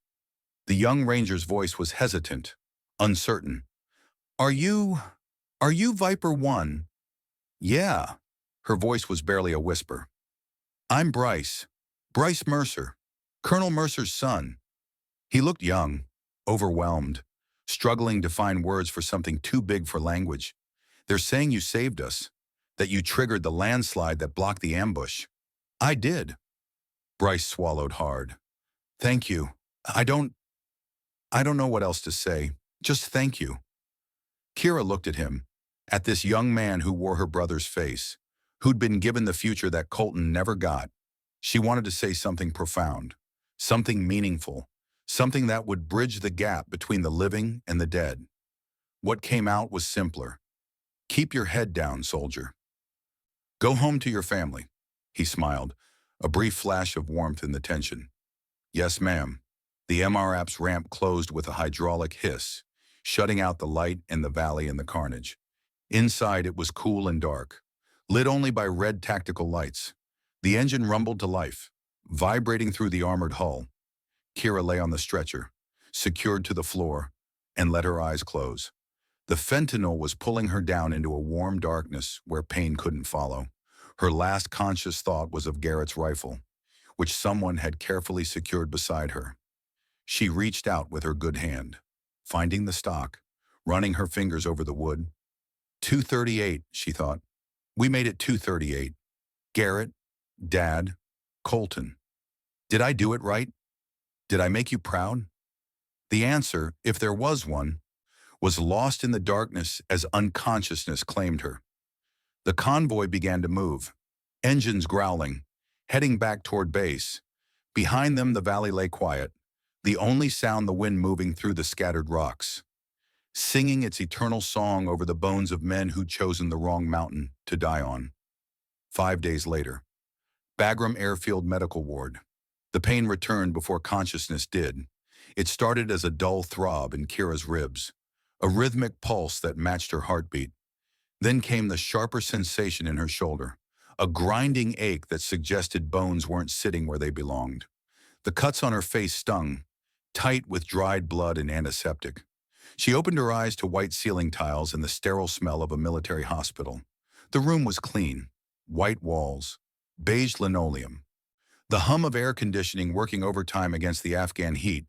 The young ranger's voice was hesitant, uncertain. Are you Viper 1? Yeah. Her voice was barely a whisper. I'm Bryce. Bryce Mercer. Colonel Mercer's son. He looked young, overwhelmed, struggling to find words for something too big for language. They're saying you saved us, that you triggered the landslide that blocked the ambush. I did. Bryce swallowed hard. Thank you. I don't know what else to say. Just thank you. Kira looked at him, at this young man who wore her brother's face, who'd been given the future that Colton never got. She wanted to say something profound, something meaningful, something that would bridge the gap between the living and the dead. What came out was simpler. Keep your head down, soldier. Go home to your family, he smiled, a brief flash of warmth in the tension. Yes, ma'am. The MR app's ramp closed with a hydraulic hiss, shutting out the light and the valley and the carnage. Inside it was cool and dark, lit only by red tactical lights. The engine rumbled to life, vibrating through the armored hull. Kira lay on the stretcher, secured to the floor, and let her eyes close. The fentanyl was pulling her down into a warm darkness where pain couldn't follow. Her last conscious thought was of Garrett's rifle, which someone had carefully secured beside her. She reached out with her good hand, finding the stock, running her fingers over the wood. 238, she thought. We made it 238. Garrett, Dad, Colton. Did I do it right? Did I make you proud? The answer, if there was one, was lost in the darkness as unconsciousness claimed her. The convoy began to move, engines growling, heading back toward base. Behind them, the valley lay quiet, the only sound the wind moving through the scattered rocks, singing its eternal song over the bones of men who'd chosen the wrong mountain to die on. 5 days later, Bagram Airfield Medical Ward. The pain returned before consciousness did. It started as a dull throb in Kira's ribs, a rhythmic pulse that matched her heartbeat. Then came the sharper sensation in her shoulder, a grinding ache that suggested bones weren't sitting where they belonged. The cuts on her face stung, tight with dried blood and antiseptic. She opened her eyes to white ceiling tiles and the sterile smell of a military hospital. The room was clean, white walls, beige linoleum. The hum of air conditioning working overtime against the Afghan heat.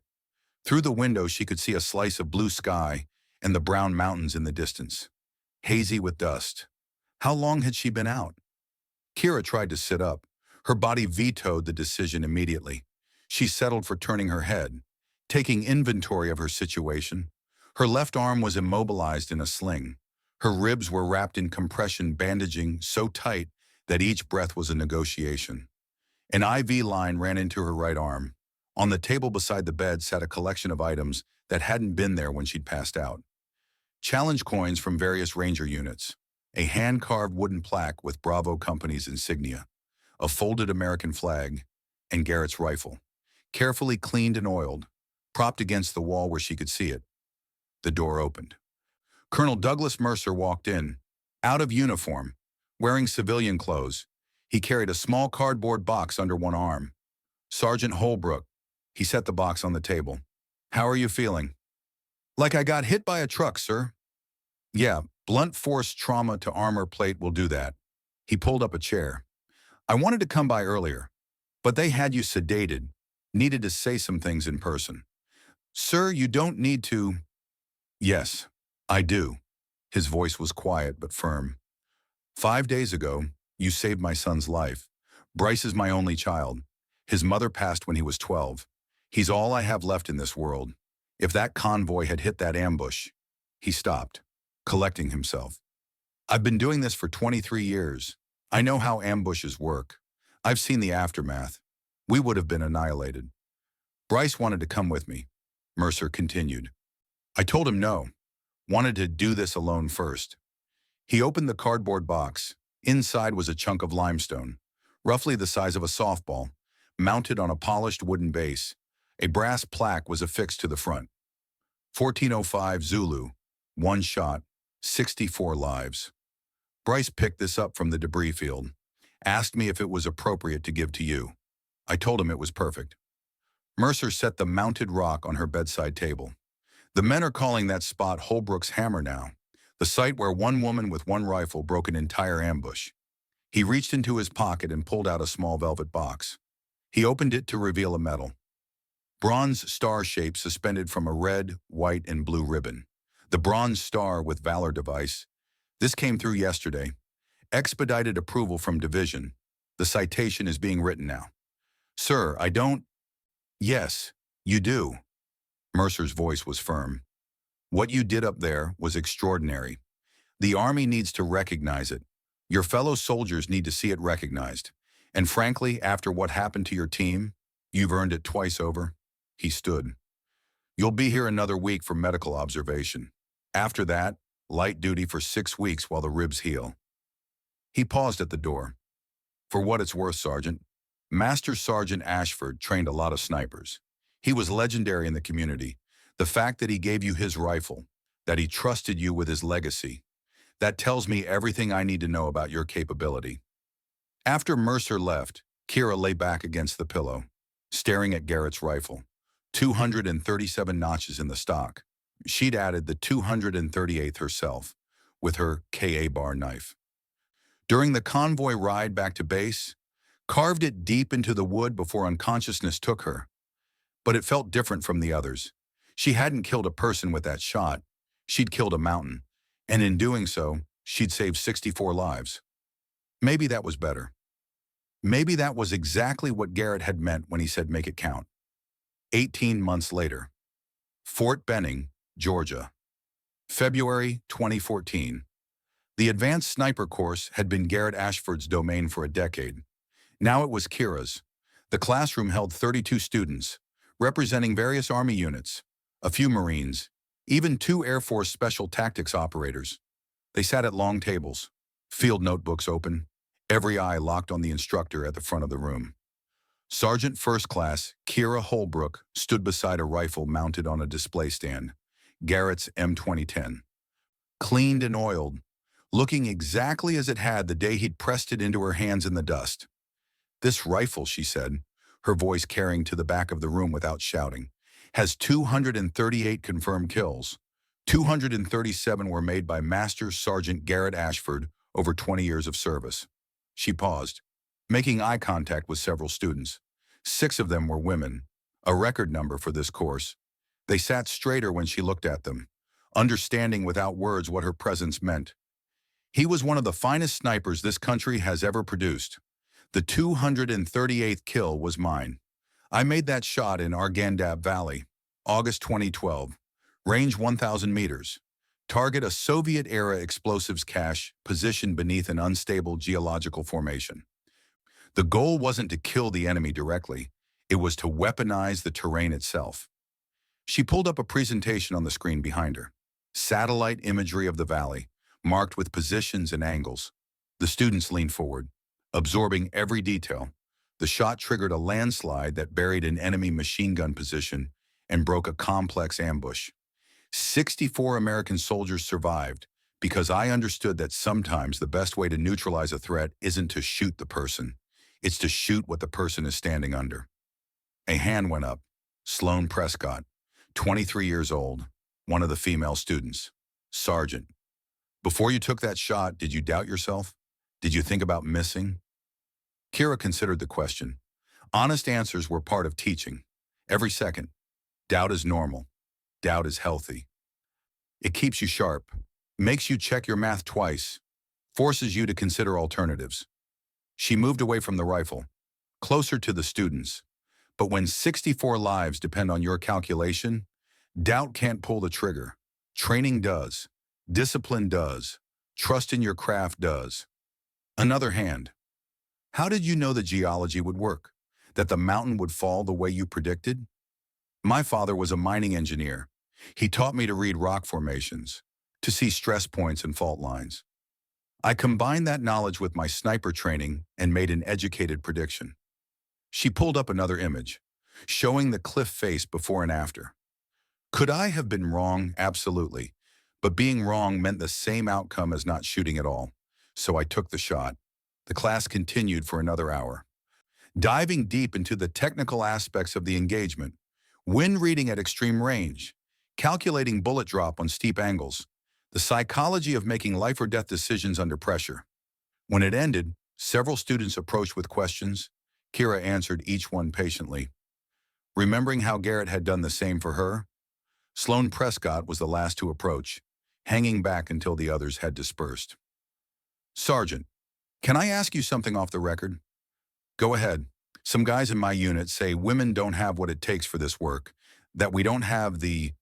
Through the window she could see a slice of blue sky and the brown mountains in the distance, hazy with dust. How long had she been out? Kira tried to sit up. Her body vetoed the decision immediately. She settled for turning her head, taking inventory of her situation. Her left arm was immobilized in a sling. Her ribs were wrapped in compression bandaging so tight that each breath was a negotiation. An IV line ran into her right arm. On the table beside the bed sat a collection of items that hadn't been there when she'd passed out. Challenge coins from various Ranger units, a hand-carved wooden plaque with Bravo Company's insignia, a folded American flag, and Garrett's rifle, carefully cleaned and oiled, propped against the wall where she could see it. The door opened. Colonel Douglas Mercer walked in, out of uniform, wearing civilian clothes. He carried a small cardboard box under one arm. Sergeant Holbrook. He set the box on the table. How are you feeling? Like I got hit by a truck, sir. Yeah, blunt force trauma to armor plate will do that. He pulled up a chair. I wanted to come by earlier, but they had you sedated. Needed to say some things in person. Sir, you don't need to. Yes, I do. His voice was quiet but firm. 5 days ago, you saved my son's life. Bryce is my only child. His mother passed when he was 12. He's all I have left in this world. If that convoy had hit that ambush. He stopped, collecting himself. I've been doing this for 23 years. I know how ambushes work. I've seen the aftermath. We would have been annihilated. Bryce wanted to come with me, Mercer continued. I told him no, wanted to do this alone first. He opened the cardboard box. Inside was a chunk of limestone, roughly the size of a softball, mounted on a polished wooden base. A brass plaque was affixed to the front. 1405 Zulu, one shot, 64 lives. Bryce picked this up from the debris field, asked me if it was appropriate to give to you. I told him it was perfect. Mercer set the mounted rock on her bedside table. The men are calling that spot Holbrook's Hammer now, the site where one woman with one rifle broke an entire ambush. He reached into his pocket and pulled out a small velvet box. He opened it to reveal a medal. Bronze star shape suspended from a red, white, and blue ribbon. The bronze star with Valor device. This came through yesterday. Expedited approval from Division. The citation is being written now. Sir, I don't... Yes, you do. Mercer's voice was firm. What you did up there was extraordinary. The Army needs to recognize it. Your fellow soldiers need to see it recognized. And frankly, after what happened to your team, you've earned it twice over. He stood. You'll be here another week for medical observation. After that, light duty for 6 weeks while the ribs heal. He paused at the door. For what it's worth, Sergeant, Master Sergeant Ashford trained a lot of snipers. He was legendary in the community. The fact that he gave you his rifle, that he trusted you with his legacy, that tells me everything I need to know about your capability. After Mercer left, Kira lay back against the pillow, staring at Garrett's rifle. 237 notches in the stock. She'd added the 238th herself, with her KA bar knife. During the convoy ride back to base, carved it deep into the wood before unconsciousness took her. But it felt different from the others. She hadn't killed a person with that shot. She'd killed a mountain. And in doing so, she'd saved 64 lives. Maybe that was better. Maybe that was exactly what Garrett had meant when he said make it count. 18 months later. Fort Benning, Georgia. February 2014. The Advanced Sniper Course had been Garrett Ashford's domain for a decade. Now it was Kira's. The classroom held 32 students, representing various Army units, a few Marines, even 2 Air Force Special Tactics operators. They sat at long tables, field notebooks open, every eye locked on the instructor at the front of the room. Sergeant First Class Kira Holbrook stood beside a rifle mounted on a display stand, Garrett's M2010. Cleaned and oiled, looking exactly as it had the day he'd pressed it into her hands in the dust. This rifle, she said, her voice carrying to the back of the room without shouting, has 238 confirmed kills. 237 were made by Master Sergeant Garrett Ashford over 20 years of service. She paused, making eye contact with several students. 6 of them were women, a record number for this course. They sat straighter when she looked at them, understanding without words what her presence meant. He was one of the finest snipers this country has ever produced. The 238th kill was mine. I made that shot in Arghandab Valley, August 2012. Range 1,000 meters. Target a Soviet-era explosives cache positioned beneath an unstable geological formation. The goal wasn't to kill the enemy directly. It was to weaponize the terrain itself. She pulled up a presentation on the screen behind her. Satellite imagery of the valley, marked with positions and angles. The students leaned forward, absorbing every detail. The shot triggered a landslide that buried an enemy machine gun position and broke a complex ambush. 64 American soldiers survived because I understood that sometimes the best way to neutralize a threat isn't to shoot the person. It's to shoot what the person is standing under. A hand went up. Sloane Prescott, 23 years old, one of the female students. Sergeant, before you took that shot, did you doubt yourself? Did you think about missing? Kira considered the question. Honest answers were part of teaching. Every second. Doubt is normal. Doubt is healthy. It keeps you sharp, makes you check your math twice, forces you to consider alternatives. She moved away from the rifle, closer to the students. But when 64 lives depend on your calculation, doubt can't pull the trigger. Training does. Discipline does. Trust in your craft does. Another hand. How did you know the geology would work? That the mountain would fall the way you predicted? My father was a mining engineer. He taught me to read rock formations, to see stress points and fault lines. I combined that knowledge with my sniper training and made an educated prediction. She pulled up another image, showing the cliff face before and after. Could I have been wrong? Absolutely. But being wrong meant the same outcome as not shooting at all. So I took the shot. The class continued for another hour, diving deep into the technical aspects of the engagement, wind reading at extreme range, calculating bullet drop on steep angles, the psychology of making life or death decisions under pressure. When it ended, several students approached with questions. Kira answered each one patiently. Remembering how Garrett had done the same for her, Sloane Prescott was the last to approach, hanging back until the others had dispersed. Sergeant, can I ask you something off the record? Go ahead. Some guys in my unit say women don't have what it takes for this work, that we don't have the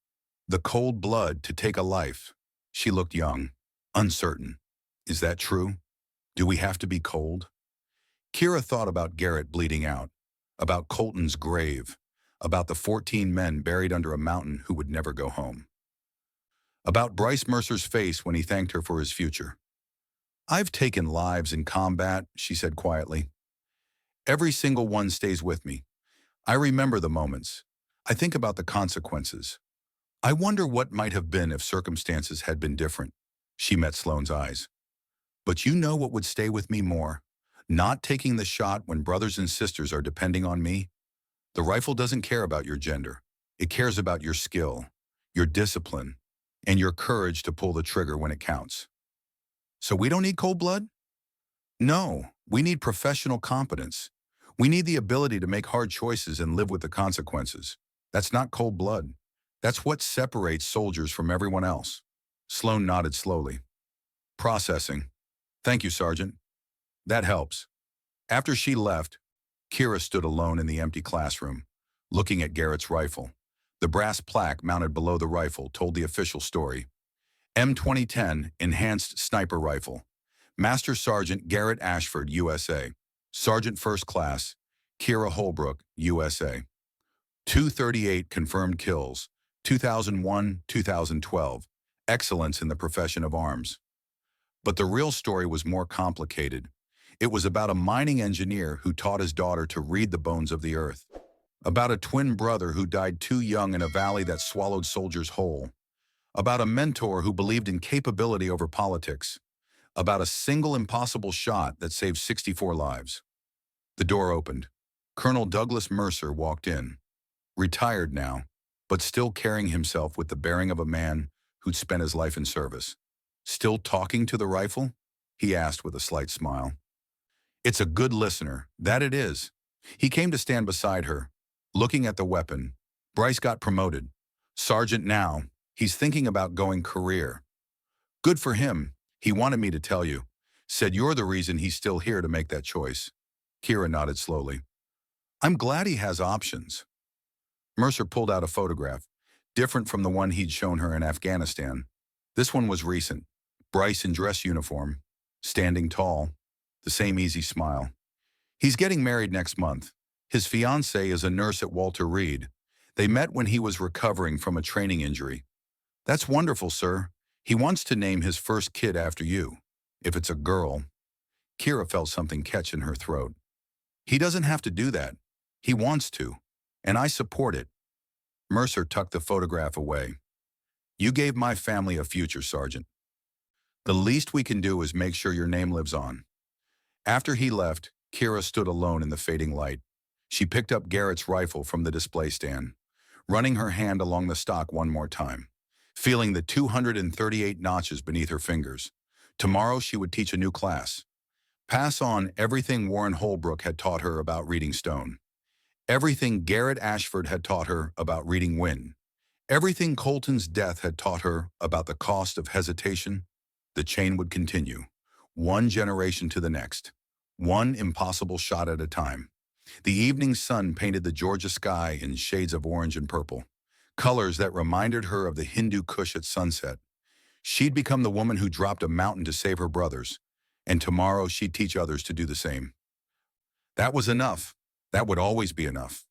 cold blood to take a life. She looked young, uncertain. Is that true? Do we have to be cold? Kira thought about Garrett bleeding out, about Colton's grave, about the 14 men buried under a mountain who would never go home, about Bryce Mercer's face when he thanked her for his future. I've taken lives in combat, she said quietly. Every single one stays with me. I remember the moments. I think about the consequences. I wonder what might have been if circumstances had been different. She met Sloane's eyes. But you know what would stay with me more? Not taking the shot when brothers and sisters are depending on me. The rifle doesn't care about your gender. It cares about your skill, your discipline, and your courage to pull the trigger when it counts. So we don't need cold blood? No, we need professional competence. We need the ability to make hard choices and live with the consequences. That's not cold blood. That's what separates soldiers from everyone else. Sloane nodded slowly. Processing. Thank you, Sergeant. That helps. After she left, Kira stood alone in the empty classroom, looking at Garrett's rifle. The brass plaque mounted below the rifle told the official story. M2010 Enhanced Sniper Rifle. Master Sergeant Garrett Ashford, USA. Sergeant First Class, Kira Holbrook, USA. 238 confirmed kills, 2001-2012. Excellence in the profession of arms. But the real story was more complicated. It was about a mining engineer who taught his daughter to read the bones of the earth. About a twin brother who died too young in a valley that swallowed soldiers whole. About a mentor who believed in capability over politics. About a single impossible shot that saved 64 lives. The door opened. Colonel Douglas Mercer walked in. Retired now, but still carrying himself with the bearing of a man who'd spent his life in service. Still talking to the rifle? He asked with a slight smile. It's a good listener, that it is. He came to stand beside her, looking at the weapon. Bryce got promoted. Sergeant now. He's thinking about going career. Good for him. He wanted me to tell you. Said you're the reason he's still here to make that choice. Kira nodded slowly. I'm glad he has options. Mercer pulled out a photograph, different from the one he'd shown her in Afghanistan. This one was recent. Bryce in dress uniform, standing tall, the same easy smile. He's getting married next month. His fiancée is a nurse at Walter Reed. They met when he was recovering from a training injury. That's wonderful, sir. He wants to name his first kid after you. If it's a girl. Kira felt something catch in her throat. He doesn't have to do that. He wants to. And I support it. Mercer tucked the photograph away. You gave my family a future, Sergeant. The least we can do is make sure your name lives on. After he left, Kira stood alone in the fading light. She picked up Garrett's rifle from the display stand, running her hand along the stock one more time, feeling the 238 notches beneath her fingers. Tomorrow she would teach a new class. Pass on everything Warren Holbrook had taught her about reading stone. Everything Garrett Ashford had taught her about reading wind. Everything Colton's death had taught her about the cost of hesitation. The chain would continue, one generation to the next, one impossible shot at a time. The evening sun painted the Georgia sky in shades of orange and purple, colors that reminded her of the Hindu Kush at sunset. She'd become the woman who dropped a mountain to save her brothers, and tomorrow she'd teach others to do the same. That was enough. That would always be enough.